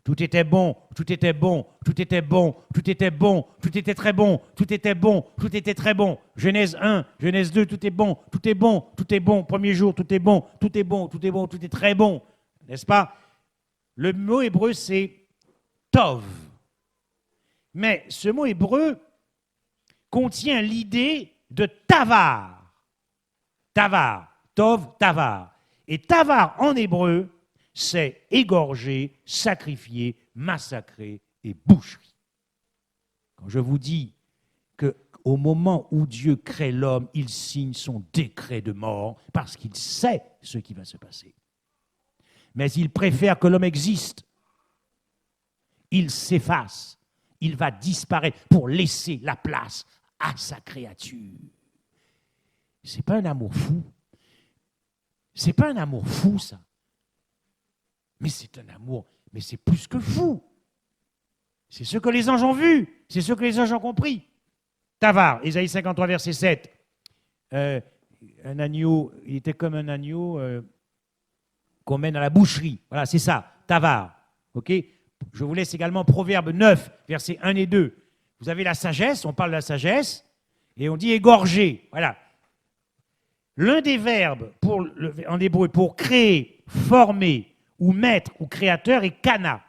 Tout était bon, tout était bon, tout était bon, tout était bon, tout était très bon, tout était bon, tout était très bon. Genèse 1, Genèse 2, tout est bon, tout est bon, tout est bon. Premier jour, tout est bon, tout est bon, tout est bon, tout est très bon. N'est-ce pas? Le mot hébreu, c'est tov. Mais ce mot hébreu contient l'idée de tavar. Tavar, tov, tavar. Et tavar en hébreu, c'est égorger, sacrifier, massacrer et boucherie. Quand je vous dis qu'au moment où Dieu crée l'homme, il signe son décret de mort parce qu'il sait ce qui va se passer. Mais il préfère que l'homme existe. Il s'efface. Il va disparaître pour laisser la place à sa créature. Ce n'est pas un amour fou. Ce n'est pas un amour fou, ça. Mais c'est un amour, mais c'est plus que fou. C'est ce que les anges ont vu, c'est ce que les anges ont compris. Tavar, Ésaïe 53, verset 7. Un agneau, il était comme un agneau qu'on mène à la boucherie. Voilà, c'est ça, Tavar. Ok. Je vous laisse également Proverbe 9, versets 1 et 2. Vous avez la sagesse, on parle de la sagesse, et on dit égorger. Voilà. L'un des verbes en hébreu pour créer, former, ou maître ou créateur est kana.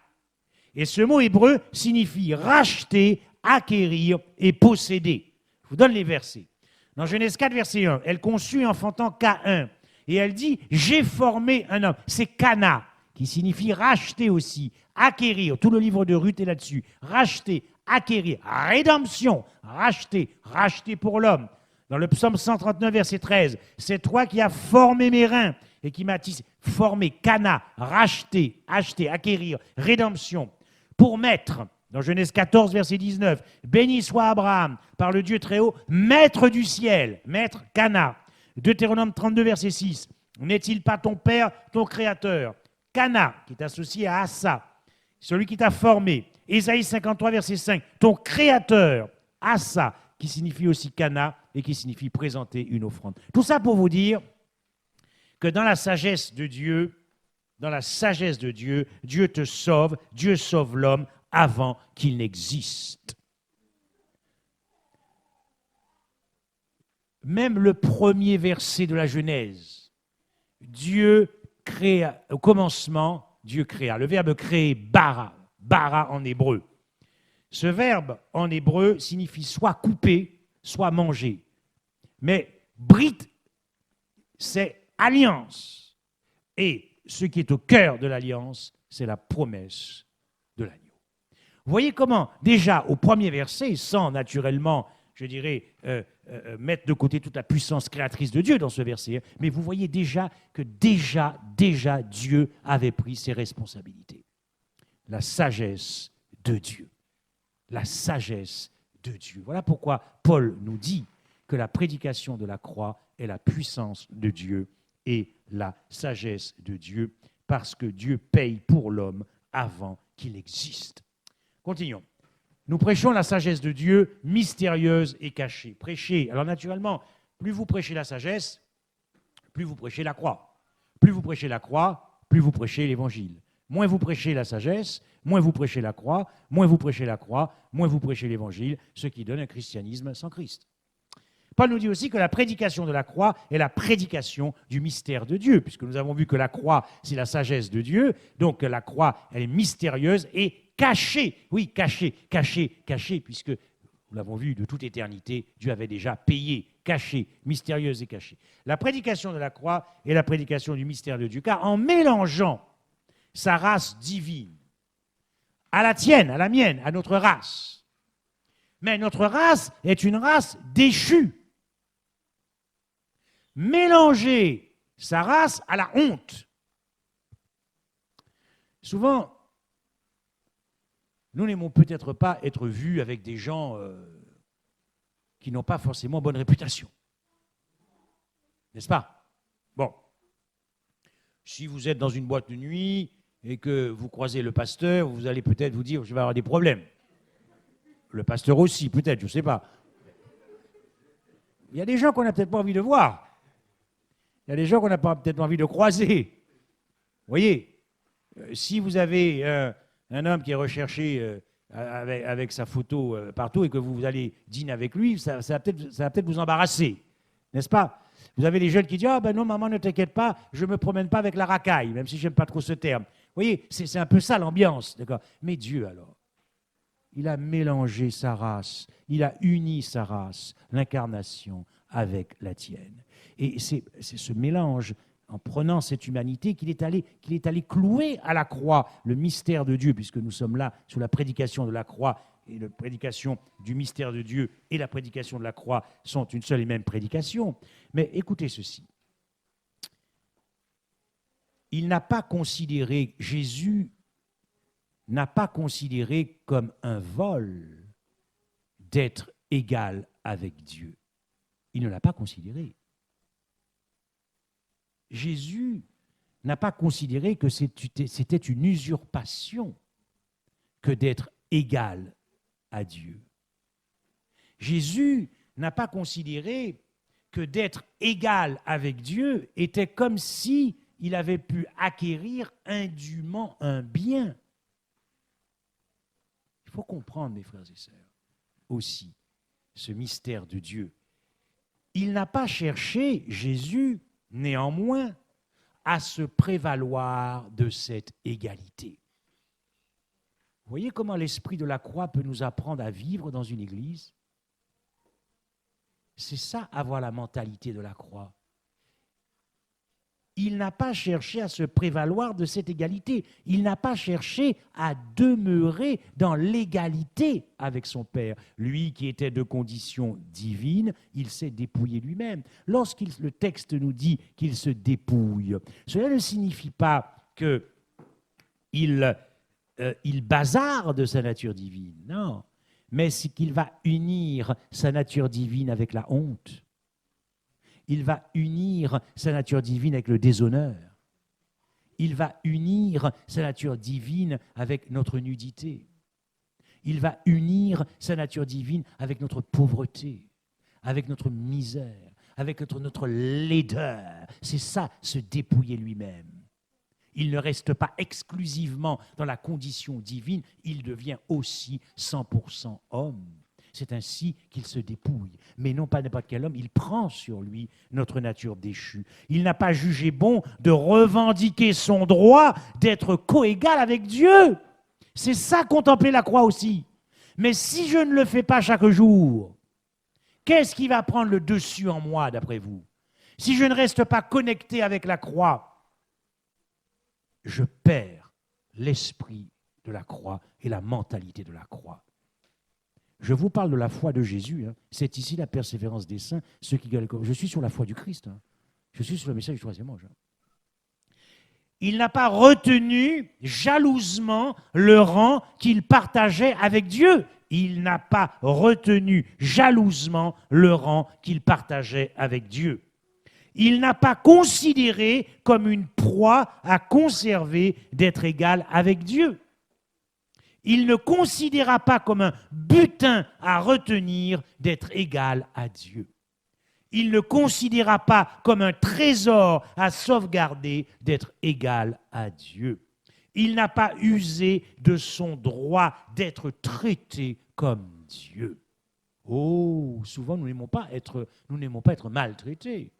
Et ce mot hébreu signifie racheter, acquérir et posséder. Je vous donne les versets. Dans Genèse 4, verset 1, elle conçut enfantant Caïn. Et elle dit, j'ai formé un homme. C'est kana, qui signifie racheter aussi, acquérir. Tout le livre de Ruth est là-dessus. Racheter, acquérir, rédemption, racheter pour l'homme. Dans le psaume 139, verset 13, c'est toi qui as formé mes reins et qui m'as formé, kana, racheter, acheter, acquérir, rédemption, pour mettre, dans Genèse 14, verset 19, béni soit Abraham par le Dieu très haut, maître du ciel, maître, kana. Deutéronome 32, verset 6, n'est-il pas ton père, ton créateur? Kana, qui est associé à Assa, celui qui t'a formé. Ésaïe 53, verset 5, ton créateur, Assa, qui signifie aussi kana et qui signifie présenter une offrande. Tout ça pour vous dire que dans la sagesse de Dieu, Dieu te sauve, Dieu sauve l'homme avant qu'il n'existe. Même le premier verset de la Genèse, Dieu créa, au commencement, Dieu créa. Le verbe créer, bara en hébreu. Ce verbe en hébreu signifie soit couper, soit manger. Mais brit, c'est alliance. Et ce qui est au cœur de l'alliance, c'est la promesse de l'agneau. Vous voyez comment, déjà au premier verset, sans naturellement, je dirais, mettre de côté toute la puissance créatrice de Dieu dans ce verset, mais vous voyez déjà que déjà Dieu avait pris ses responsabilités. La sagesse de Dieu. La sagesse de Dieu. Voilà pourquoi Paul nous dit que la prédication de la croix est la puissance de Dieu et la sagesse de Dieu, parce que Dieu paye pour l'homme avant qu'il existe. Continuons. Nous prêchons la sagesse de Dieu mystérieuse et cachée. Prêcher, alors naturellement, plus vous prêchez la sagesse, plus vous prêchez la croix. Plus vous prêchez la croix, plus vous prêchez l'évangile. Moins vous prêchez la sagesse, moins vous prêchez la croix, moins vous prêchez la croix, moins vous prêchez l'évangile, ce qui donne un christianisme sans Christ. Paul nous dit aussi que la prédication de la croix est la prédication du mystère de Dieu, puisque nous avons vu que la croix, c'est la sagesse de Dieu, donc la croix, elle est mystérieuse et cachée. Oui, cachée, puisque, nous l'avons vu, de toute éternité, Dieu avait déjà payé, cachée, mystérieuse et cachée. La prédication de la croix est la prédication du mystère de Dieu, car en mélangeant sa race divine à la tienne, à la mienne, à notre race, mais notre race est une race déchue. Mélanger sa race à la honte. Souvent, nous n'aimons peut-être pas être vus avec des gens qui n'ont pas forcément bonne réputation. N'est-ce pas? Bon. Si vous êtes dans une boîte de nuit et que vous croisez le pasteur, vous allez peut-être vous dire, je vais avoir des problèmes. Le pasteur aussi, peut-être, je ne sais pas. Il y a des gens qu'on n'a peut-être pas envie de voir. Il y a des gens qu'on n'a peut-être pas envie de croiser. Vous voyez, si vous avez un homme qui est recherché avec sa photo partout et que vous allez dîner avec lui, ça va peut-être vous embarrasser, n'est-ce pas? Vous avez les jeunes qui disent « Ah ben non, maman, ne t'inquiète pas, je ne me promène pas avec la racaille », même si je n'aime pas trop ce terme. Vous voyez, c'est un peu ça l'ambiance, d'accord? Mais Dieu, alors, il a mélangé sa race, il a uni sa race, l'incarnation, avec la tienne. Et c'est ce mélange, en prenant cette humanité, qu'il est allé clouer à la croix le mystère de Dieu, puisque nous sommes là sous la prédication de la croix, et la prédication du mystère de Dieu et la prédication de la croix sont une seule et même prédication. Mais écoutez ceci. Il n'a pas considéré, Jésus n'a pas considéré comme un vol d'être égal avec Dieu. Il ne l'a pas considéré. Jésus n'a pas considéré que c'était une usurpation que d'être égal à Dieu. Jésus n'a pas considéré que d'être égal avec Dieu était comme si il avait pu acquérir indûment un bien. Il faut comprendre, mes frères et sœurs, aussi, ce mystère de Dieu. Il n'a pas cherché, Jésus, néanmoins, à se prévaloir de cette égalité. Vous voyez comment l'esprit de la croix peut nous apprendre à vivre dans une église? C'est ça, avoir la mentalité de la croix. Il n'a pas cherché à se prévaloir de cette égalité. Il n'a pas cherché à demeurer dans l'égalité avec son Père. Lui qui était de condition divine, il s'est dépouillé lui-même. Le texte nous dit qu'il se dépouille, cela ne signifie pas qu'il bazarde sa nature divine, non. Mais c'est qu'il va unir sa nature divine avec la honte. Il va unir sa nature divine avec le déshonneur. Il va unir sa nature divine avec notre nudité. Il va unir sa nature divine avec notre pauvreté, avec notre misère, avec notre laideur. C'est ça, se dépouiller lui-même. Il ne reste pas exclusivement dans la condition divine, il devient aussi 100% homme. C'est ainsi qu'il se dépouille. Mais non pas n'importe quel homme, il prend sur lui notre nature déchue. Il n'a pas jugé bon de revendiquer son droit d'être coégal avec Dieu. C'est ça, contempler la croix aussi. Mais si je ne le fais pas chaque jour, qu'est-ce qui va prendre le dessus en moi, d'après vous? Si je ne reste pas connecté avec la croix, je perds l'esprit de la croix et la mentalité de la croix. Je vous parle de la foi de Jésus. Hein. C'est ici la persévérance des saints. Ceux qui gagnent. Je suis sur la foi du Christ. Hein. Je suis sur le message du troisième ange. Hein. Il n'a pas retenu jalousement le rang qu'il partageait avec Dieu. Il n'a pas retenu jalousement le rang qu'il partageait avec Dieu. Il n'a pas considéré comme une proie à conserver d'être égal avec Dieu. Il ne considéra pas comme un butin à retenir d'être égal à Dieu. Il ne considéra pas comme un trésor à sauvegarder d'être égal à Dieu. Il n'a pas usé de son droit d'être traité comme Dieu. Oh, souvent nous n'aimons pas être maltraités.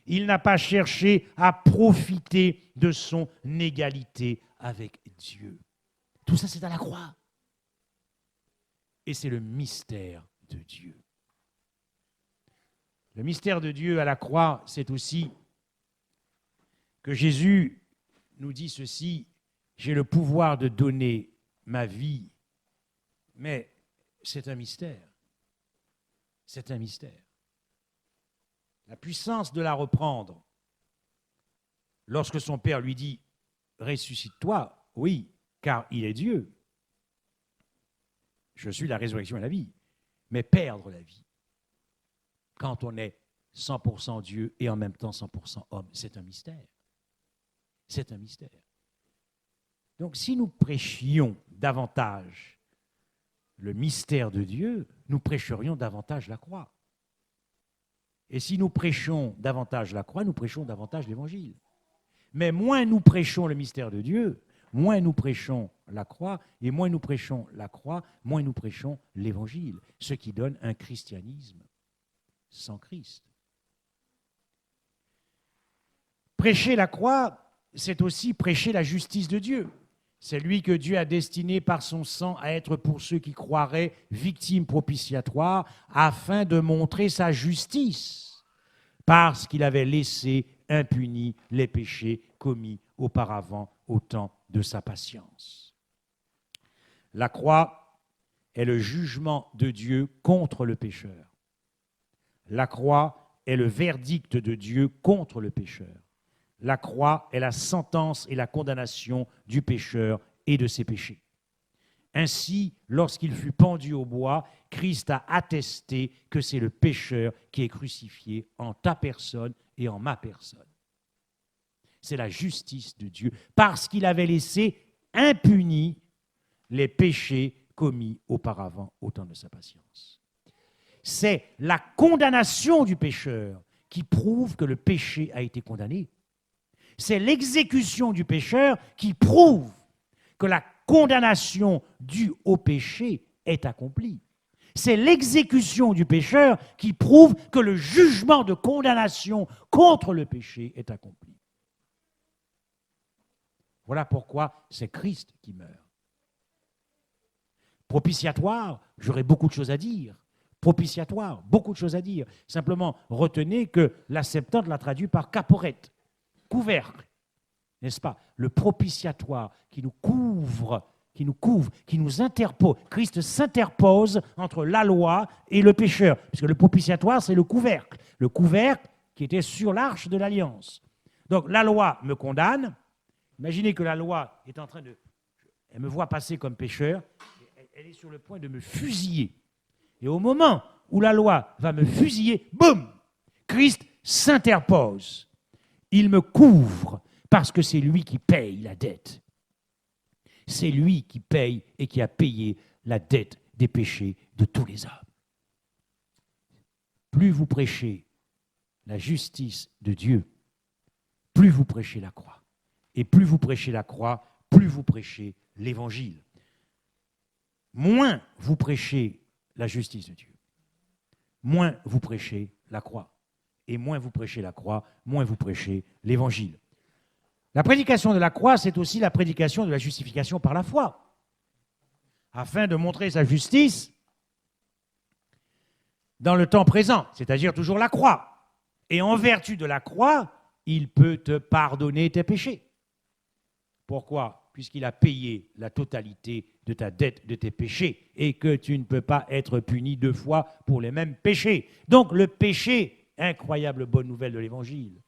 Il n'a pas cherché à profiter de son égalité avec Dieu. Tout ça, c'est à la croix. Et c'est le mystère de Dieu. Le mystère de Dieu à la croix, c'est aussi que Jésus nous dit ceci, j'ai le pouvoir de donner ma vie, mais c'est un mystère. C'est un mystère. La puissance de la reprendre, lorsque son Père lui dit, ressuscite-toi, oui, car il est Dieu. Je suis la résurrection et la vie. Mais perdre la vie, quand on est 100% Dieu et en même temps 100% homme, c'est un mystère. C'est un mystère. Donc si nous prêchions davantage le mystère de Dieu, nous prêcherions davantage la croix. Et si nous prêchons davantage la croix, nous prêchons davantage l'Évangile. Mais moins nous prêchons le mystère de Dieu, moins nous prêchons la croix, et moins nous prêchons la croix, moins nous prêchons l'Évangile, ce qui donne un christianisme sans Christ. Prêcher la croix, c'est aussi prêcher la justice de Dieu. C'est lui que Dieu a destiné par son sang à être pour ceux qui croiraient victime propitiatoire, afin de montrer sa justice, parce qu'il avait laissé impunis les péchés commis auparavant au temps de sa patience. La croix est le jugement de Dieu contre le pécheur. La croix est le verdict de Dieu contre le pécheur. La croix est la sentence et la condamnation du pécheur et de ses péchés. Ainsi, lorsqu'il fut pendu au bois, Christ a attesté que c'est le pécheur qui est crucifié en ta personne et en ma personne. C'est la justice de Dieu, parce qu'il avait laissé impunis les péchés commis auparavant au temps de sa patience. C'est la condamnation du pécheur qui prouve que le péché a été condamné. C'est l'exécution du pécheur qui prouve que la condamnation due au péché est accomplie. C'est l'exécution du pécheur qui prouve que le jugement de condamnation contre le péché est accompli. Voilà pourquoi c'est Christ qui meurt. Propitiatoire, j'aurais beaucoup de choses à dire. Propitiatoire, beaucoup de choses à dire. Simplement, retenez que la Septante l'a traduit par caporet, couvercle, n'est-ce pas? Le propitiatoire qui nous couvre, qui nous interpose. Christ s'interpose entre la loi et le pécheur, puisque le propitiatoire, c'est le couvercle qui était sur l'arche de l'Alliance. Donc la loi me condamne. Imaginez que la loi est en train de... Elle me voit passer comme pécheur, elle est sur le point de me fusiller. Et au moment où la loi va me fusiller, boum, Christ s'interpose. Il me couvre parce que c'est lui qui paye la dette. C'est lui qui paye et qui a payé la dette des péchés de tous les hommes. Plus vous prêchez la justice de Dieu, plus vous prêchez la croix. Et plus vous prêchez la croix, plus vous prêchez l'Évangile. Moins vous prêchez la justice de Dieu, moins vous prêchez la croix. Et moins vous prêchez la croix, moins vous prêchez l'Évangile. La prédication de la croix, c'est aussi la prédication de la justification par la foi. Afin de montrer sa justice dans le temps présent, c'est-à-dire toujours la croix. Et en vertu de la croix, il peut te pardonner tes péchés. Pourquoi? Puisqu'il a payé la totalité de ta dette, de tes péchés, et que tu ne peux pas être puni 2 fois pour les mêmes péchés. Donc le péché, incroyable bonne nouvelle de l'Évangile,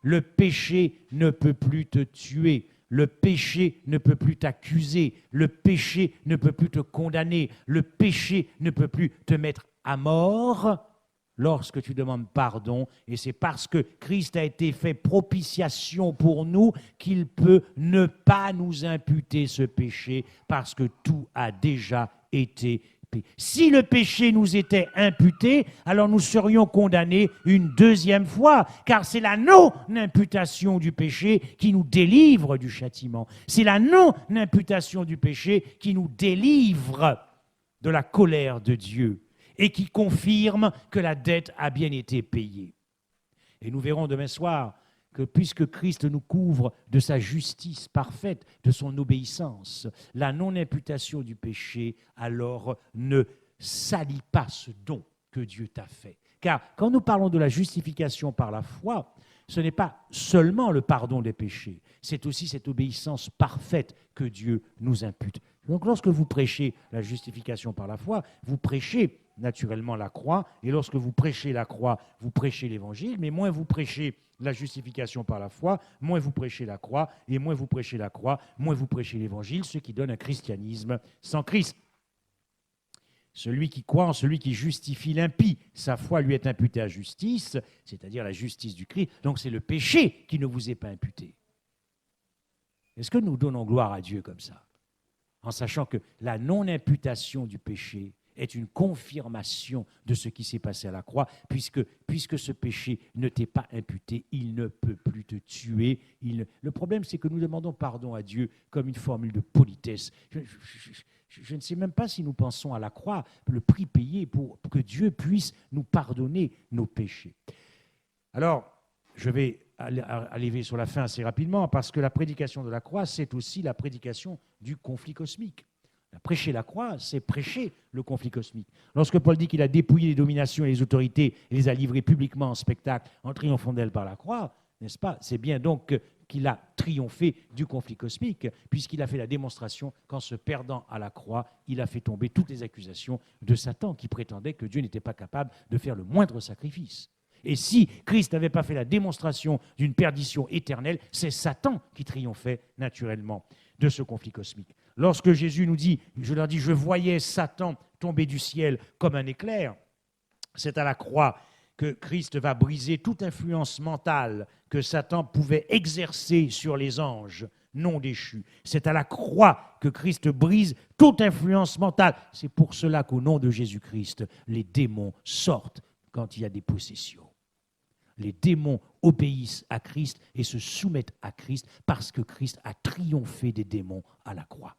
le péché ne peut plus te tuer, le péché ne peut plus t'accuser, le péché ne peut plus te condamner, le péché ne peut plus te mettre à mort lorsque tu demandes pardon, et c'est parce que Christ a été fait propitiation pour nous qu'il peut ne pas nous imputer ce péché, parce que tout a déjà été payé. Si le péché nous était imputé, alors nous serions condamnés une 2e fois, car c'est la non-imputation du péché qui nous délivre du châtiment. C'est la non-imputation du péché qui nous délivre de la colère de Dieu, et qui confirme que la dette a bien été payée. Et nous verrons demain soir que puisque Christ nous couvre de sa justice parfaite, de son obéissance, la non-imputation du péché alors ne salit pas ce don que Dieu t'a fait. Car quand nous parlons de la justification par la foi, ce n'est pas seulement le pardon des péchés, c'est aussi cette obéissance parfaite que Dieu nous impute. Donc lorsque vous prêchez la justification par la foi, vous prêchez naturellement la croix, et lorsque vous prêchez la croix, vous prêchez l'Évangile, mais moins vous prêchez la justification par la foi, moins vous prêchez la croix, et moins vous prêchez la croix, moins vous prêchez l'Évangile, ce qui donne un christianisme sans Christ. Celui qui croit en celui qui justifie l'impie, sa foi lui est imputée à justice, c'est-à-dire la justice du Christ, donc c'est le péché qui ne vous est pas imputé. Est-ce que nous donnons gloire à Dieu comme ça, en sachant que la non-imputation du péché est une confirmation de ce qui s'est passé à la croix, puisque ce péché ne t'est pas imputé, il ne peut plus te tuer. Le problème, c'est que nous demandons pardon à Dieu comme une formule de politesse. Je ne sais même pas si nous pensons à la croix, le prix payé pour que Dieu puisse nous pardonner nos péchés. Alors, je vais aller sur la fin assez rapidement, parce que la prédication de la croix, c'est aussi la prédication du conflit cosmique. Prêcher la croix, c'est prêcher le conflit cosmique. Lorsque Paul dit qu'il a dépouillé les dominations et les autorités et les a livrées publiquement en spectacle en triomphant d'elles par la croix, n'est-ce pas? C'est bien donc qu'il a triomphé du conflit cosmique, puisqu'il a fait la démonstration qu'en se perdant à la croix, il a fait tomber toutes les accusations de Satan qui prétendait que Dieu n'était pas capable de faire le moindre sacrifice. Et si Christ n'avait pas fait la démonstration d'une perdition éternelle, c'est Satan qui triomphait naturellement de ce conflit cosmique. Lorsque Jésus nous dit, je leur dis, je voyais Satan tomber du ciel comme un éclair, c'est à la croix que Christ va briser toute influence mentale que Satan pouvait exercer sur les anges non déchus. C'est à la croix que Christ brise toute influence mentale. C'est pour cela qu'au nom de Jésus-Christ, les démons sortent quand il y a des possessions. Les démons obéissent à Christ et se soumettent à Christ parce que Christ a triomphé des démons à la croix.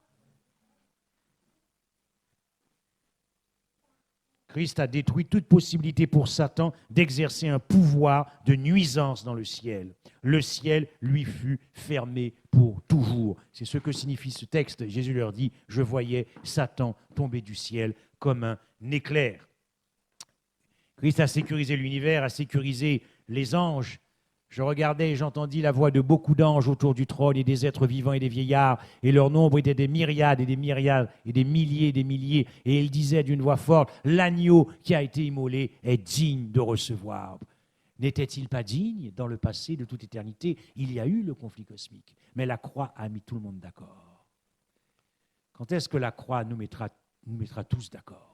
Christ a détruit toute possibilité pour Satan d'exercer un pouvoir de nuisance dans le ciel. Le ciel lui fut fermé pour toujours. C'est ce que signifie ce texte. Jésus leur dit, je voyais Satan tomber du ciel comme un éclair. Christ a sécurisé l'univers, a sécurisé les anges. Je regardais et j'entendis la voix de beaucoup d'anges autour du trône et des êtres vivants et des vieillards, et leur nombre était des myriades et des myriades et des milliers, et ils disaient d'une voix forte, l'agneau qui a été immolé est digne de recevoir. N'était-il pas digne dans le passé de toute éternité? Il y a eu le conflit cosmique, mais la croix a mis tout le monde d'accord. Quand est-ce que la croix nous mettra tous d'accord?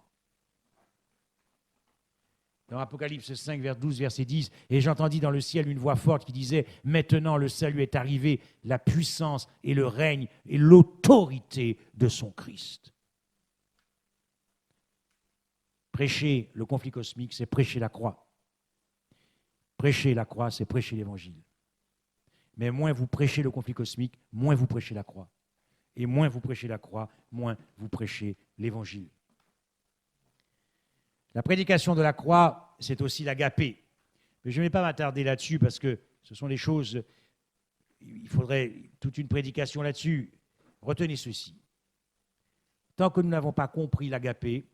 Dans Apocalypse 5, vers 12, verset 10, « Et j'entendis dans le ciel une voix forte qui disait, « Maintenant le salut est arrivé, la puissance et le règne et l'autorité de son Christ. » Prêcher le conflit cosmique, c'est prêcher la croix. Prêcher la croix, c'est prêcher l'évangile. Mais moins vous prêchez le conflit cosmique, moins vous prêchez la croix. Et moins vous prêchez la croix, moins vous prêchez l'évangile. La prédication de la croix, c'est aussi l'agapé. Mais je ne vais pas m'attarder là-dessus parce que ce sont des choses, il faudrait toute une prédication là-dessus. Retenez ceci. Tant que nous n'avons pas compris l'agapé,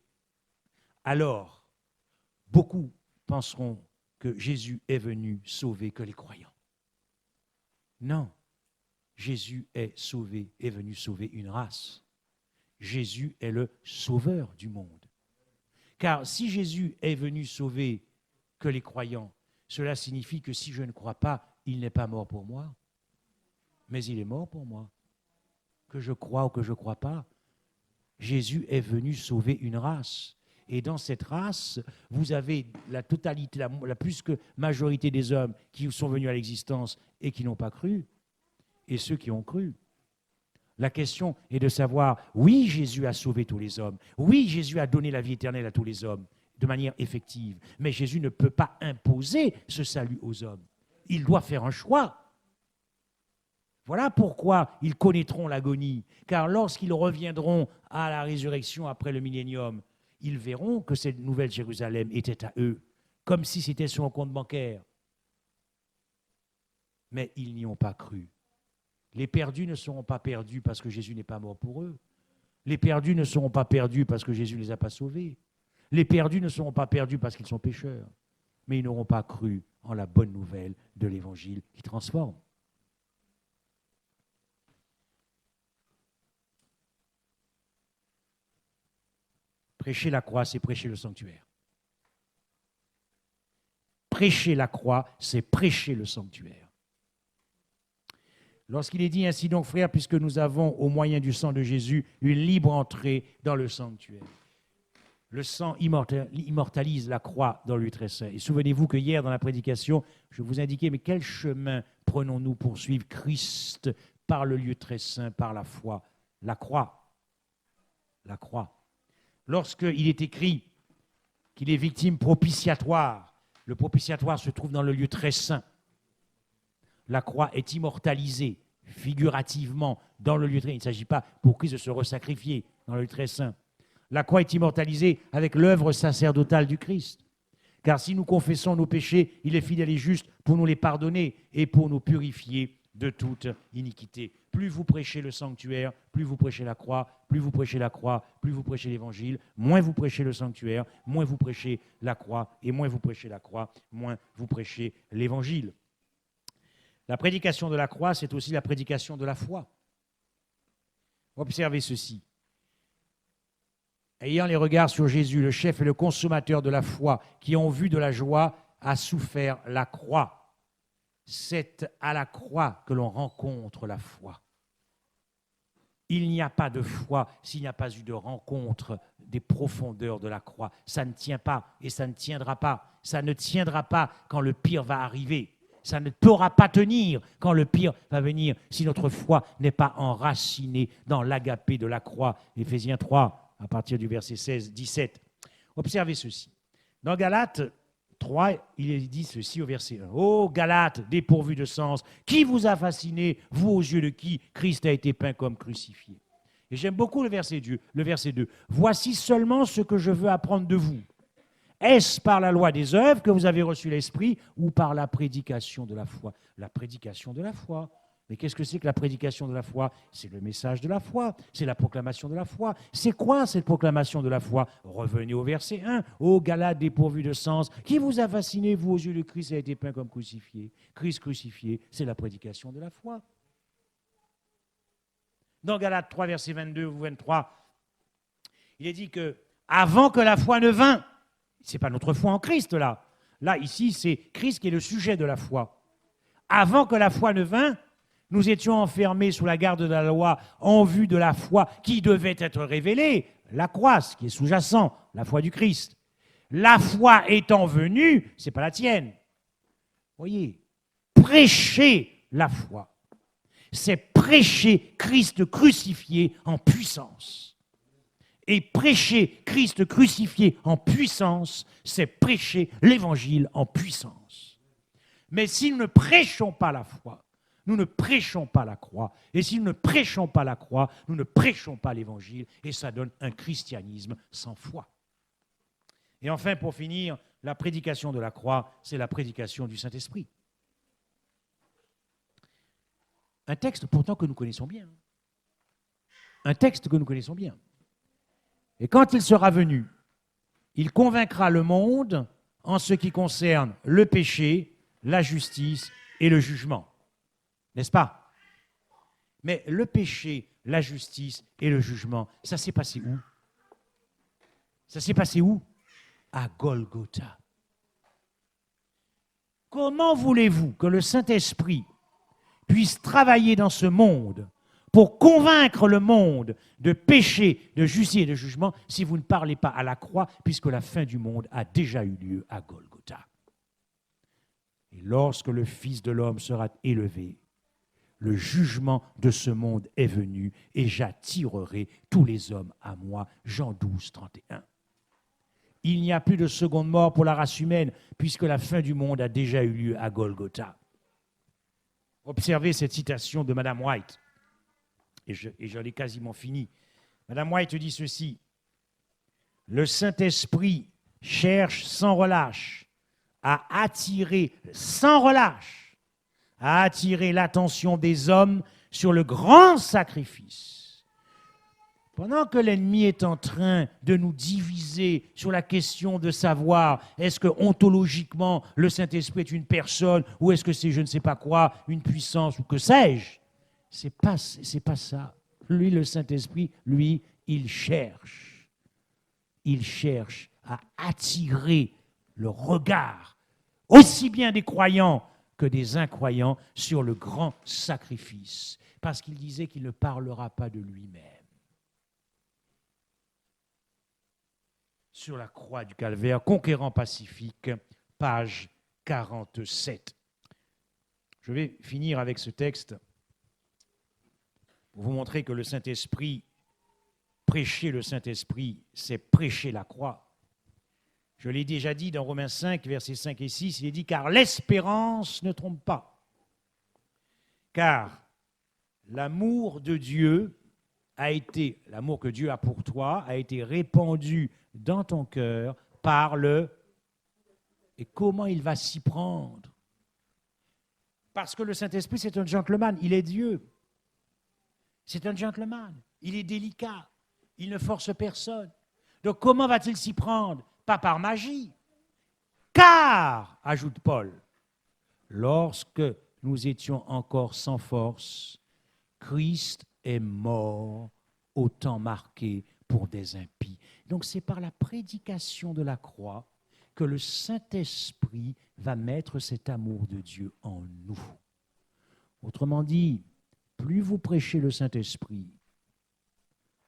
alors beaucoup penseront que Jésus est venu sauver que les croyants. Non, Jésus est venu sauver une race. Jésus est le sauveur du monde. Car si Jésus est venu sauver que les croyants, cela signifie que si je ne crois pas, il n'est pas mort pour moi, mais il est mort pour moi. Que je crois ou que je ne crois pas, Jésus est venu sauver une race. Et dans cette race, vous avez la totalité, la plus que majorité des hommes qui sont venus à l'existence et qui n'ont pas cru, et ceux qui ont cru. La question est de savoir, oui, Jésus a sauvé tous les hommes. Oui, Jésus a donné la vie éternelle à tous les hommes de manière effective. Mais Jésus ne peut pas imposer ce salut aux hommes. Il doit faire un choix. Voilà pourquoi ils connaîtront l'agonie. Car lorsqu'ils reviendront à la résurrection après le millénium, ils verront que cette nouvelle Jérusalem était à eux, comme si c'était sur un compte bancaire. Mais ils n'y ont pas cru. Les perdus ne seront pas perdus parce que Jésus n'est pas mort pour eux. Les perdus ne seront pas perdus parce que Jésus ne les a pas sauvés. Les perdus ne seront pas perdus parce qu'ils sont pécheurs. Mais ils n'auront pas cru en la bonne nouvelle de l'Évangile qui transforme. Prêcher la croix, c'est prêcher le sanctuaire. Prêcher la croix, c'est prêcher le sanctuaire. Lorsqu'il est dit ainsi donc, frères, puisque nous avons, au moyen du sang de Jésus, une libre entrée dans le sanctuaire. Le sang immortalise la croix dans le lieu très saint. Et souvenez-vous que hier, dans la prédication, je vous indiquais, mais quel chemin prenons-nous pour suivre Christ par le lieu très saint, par la foi? La croix. La croix. lorsqu'il est écrit qu'il est victime propitiatoire, le propitiatoire se trouve dans le lieu très saint. La croix est immortalisée figurativement dans le lieu très saint. Il ne s'agit pas pour Christ de se resacrifier dans le lieu très saint. La croix est immortalisée avec l'œuvre sacerdotale du Christ. Car si nous confessons nos péchés, il est fidèle et juste pour nous les pardonner et pour nous purifier de toute iniquité. Plus vous prêchez le sanctuaire, plus vous prêchez la croix, plus vous prêchez la croix, plus vous prêchez l'évangile, moins vous prêchez le sanctuaire, moins vous prêchez la croix, et moins vous prêchez la croix, moins vous prêchez l'évangile. La prédication de la croix, c'est aussi la prédication de la foi. Observez ceci. Ayant les regards sur Jésus, le chef et le consommateur de la foi, qui ont vu de la joie, a souffert la croix. C'est à la croix que l'on rencontre la foi. Il n'y a pas de foi s'il n'y a pas eu de rencontre des profondeurs de la croix. Ça ne tient pas et ça ne tiendra pas. Ça ne tiendra pas quand le pire va arriver. Ça ne pourra pas tenir quand le pire va venir si notre foi n'est pas enracinée dans l'agapé de la croix. Éphésiens 3, à partir du verset 16-17. Observez ceci. Dans Galates 3, il est dit ceci au verset 1. « Ô Galates, dépourvus de sens, qui vous a fasciné, vous aux yeux de qui Christ a été peint comme crucifié ?» Et j'aime beaucoup le verset 2. « Voici seulement ce que je veux apprendre de vous. Est-ce par la loi des œuvres que vous avez reçu l'Esprit ou par la prédication de la foi ?» La prédication de la foi. Mais qu'est-ce que c'est que la prédication de la foi? C'est le message de la foi, c'est la proclamation de la foi. C'est quoi cette proclamation de la foi? Revenez au verset 1. « Ô Galates dépourvus de sens, qui vous a fasciné, vous aux yeux de Christ a été peint comme crucifié ?» Christ crucifié, c'est la prédication de la foi. Dans Galates 3, verset 22 ou 23, il est dit que avant que la foi ne vînt, ce n'est pas notre foi en Christ là. Là, ici, c'est Christ qui est le sujet de la foi. Avant que la foi ne vînt, nous étions enfermés sous la garde de la loi en vue de la foi qui devait être révélée, la croix, ce qui est sous-jacent, la foi du Christ. La foi étant venue, ce n'est pas la tienne. Voyez, prêcher la foi, c'est prêcher Christ crucifié en puissance. Et prêcher Christ crucifié en puissance, c'est prêcher l'évangile en puissance. Mais si nous ne prêchons pas la foi, nous ne prêchons pas la croix. Et si nous ne prêchons pas la croix, nous ne prêchons pas l'évangile. Et ça donne un christianisme sans foi. Et enfin, pour finir, la prédication de la croix, c'est la prédication du Saint-Esprit. Un texte pourtant que nous connaissons bien. Un texte que nous connaissons bien. Et quand il sera venu, il convaincra le monde en ce qui concerne le péché, la justice et le jugement. N'est-ce pas? Mais le péché, la justice et le jugement, ça s'est passé où? Ça s'est passé où? À Golgotha. Comment voulez-vous que le Saint-Esprit puisse travailler dans ce monde pour convaincre le monde de péché, de justice et de jugement si vous ne parlez pas à la croix, puisque la fin du monde a déjà eu lieu à Golgotha? Et lorsque le Fils de l'homme sera élevé, le jugement de ce monde est venu et j'attirerai tous les hommes à moi. Jean 12, 31. Il n'y a plus de seconde mort pour la race humaine puisque la fin du monde a déjà eu lieu à Golgotha. Observez cette citation de Madame White. Et j'en ai quasiment fini. Madame White dit ceci. Le Saint-Esprit cherche sans relâche à attirer sans relâche à attirer l'attention des hommes sur le grand sacrifice. Pendant que l'ennemi est en train de nous diviser sur la question de savoir est-ce que ontologiquement le Saint-Esprit est une personne ou est-ce que c'est je ne sais pas quoi, une puissance ou que sais-je, c'est pas ça. Lui, le Saint-Esprit, lui, il cherche à attirer le regard aussi bien des croyants que des incroyants sur le grand sacrifice, parce qu'il disait qu'il ne parlera pas de lui-même. Sur la croix du Calvaire, Conquérant pacifique, page 47. Je vais finir avec ce texte pour vous montrer que le Saint-Esprit prêcher le Saint-Esprit, c'est prêcher la croix. Je l'ai déjà dit dans Romains 5, versets 5 et 6, il est dit « Car l'espérance ne trompe pas. Car l'amour de Dieu l'amour que Dieu a pour toi a été répandu dans ton cœur par le... » Et comment il va s'y prendre? Parce que le Saint-Esprit, c'est un gentleman, il est Dieu. C'est un gentleman, il est délicat, il ne force personne. Donc comment va-t-il s'y prendre? Pas par magie. Car, ajoute Paul, lorsque nous étions encore sans force, Christ est mort au temps marqué pour des impies. Donc c'est par la prédication de la croix que le Saint-Esprit va mettre cet amour de Dieu en nous. Autrement dit, plus vous prêchez le Saint-Esprit,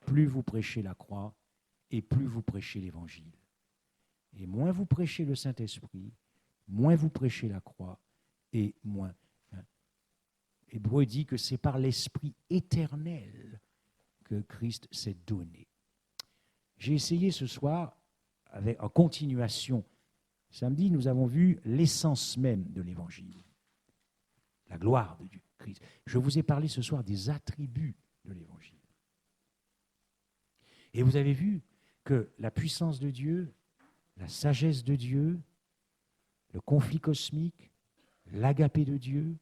plus vous prêchez la croix et plus vous prêchez l'Évangile. Et moins vous prêchez le Saint-Esprit, moins vous prêchez la croix et moins. Hébreu dit que c'est par l'Esprit éternel que Christ s'est donné. J'ai essayé ce soir, en continuation. Samedi, nous avons vu l'essence même de l'Évangile, la gloire de Dieu, Christ. Je vous ai parlé ce soir des attributs de l'Évangile. Et vous avez vu que la puissance de Dieu, la sagesse de Dieu, le conflit cosmique, l'agapé de Dieu,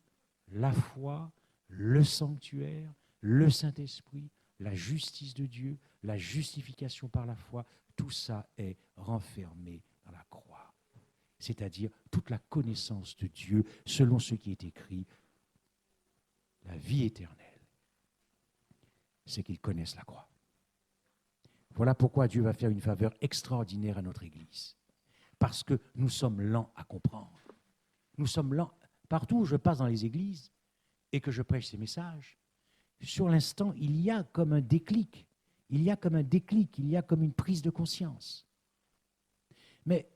la foi, le sanctuaire, le Saint-Esprit, la justice de Dieu, la justification par la foi, tout ça est renfermé dans la croix. C'est-à-dire toute la connaissance de Dieu selon ce qui est écrit, la vie éternelle, c'est qu'ils connaissent la croix. Voilà pourquoi Dieu va faire une faveur extraordinaire à notre Église. Parce que nous sommes lents à comprendre. Nous sommes lents. Partout où je passe dans les églises et que je prêche ces messages, sur l'instant, il y a comme un déclic. Il y a comme une prise de conscience. Mais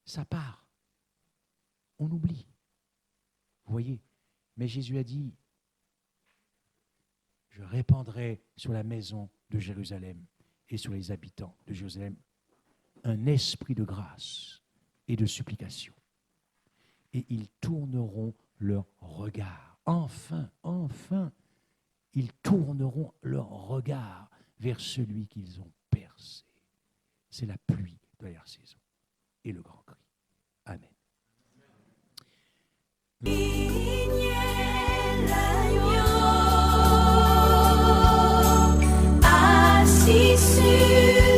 ça part. On oublie. Vous voyez? Mais Jésus a dit, je répandrai sur la maison de Jérusalem et sur les habitants de Jérusalem un esprit de grâce et de supplication. Et ils tourneront leur regard. Enfin, ils tourneront leur regard vers celui qu'ils ont percé. C'est la pluie de l'arrière-saison et le grand cri. Amen. Assis sur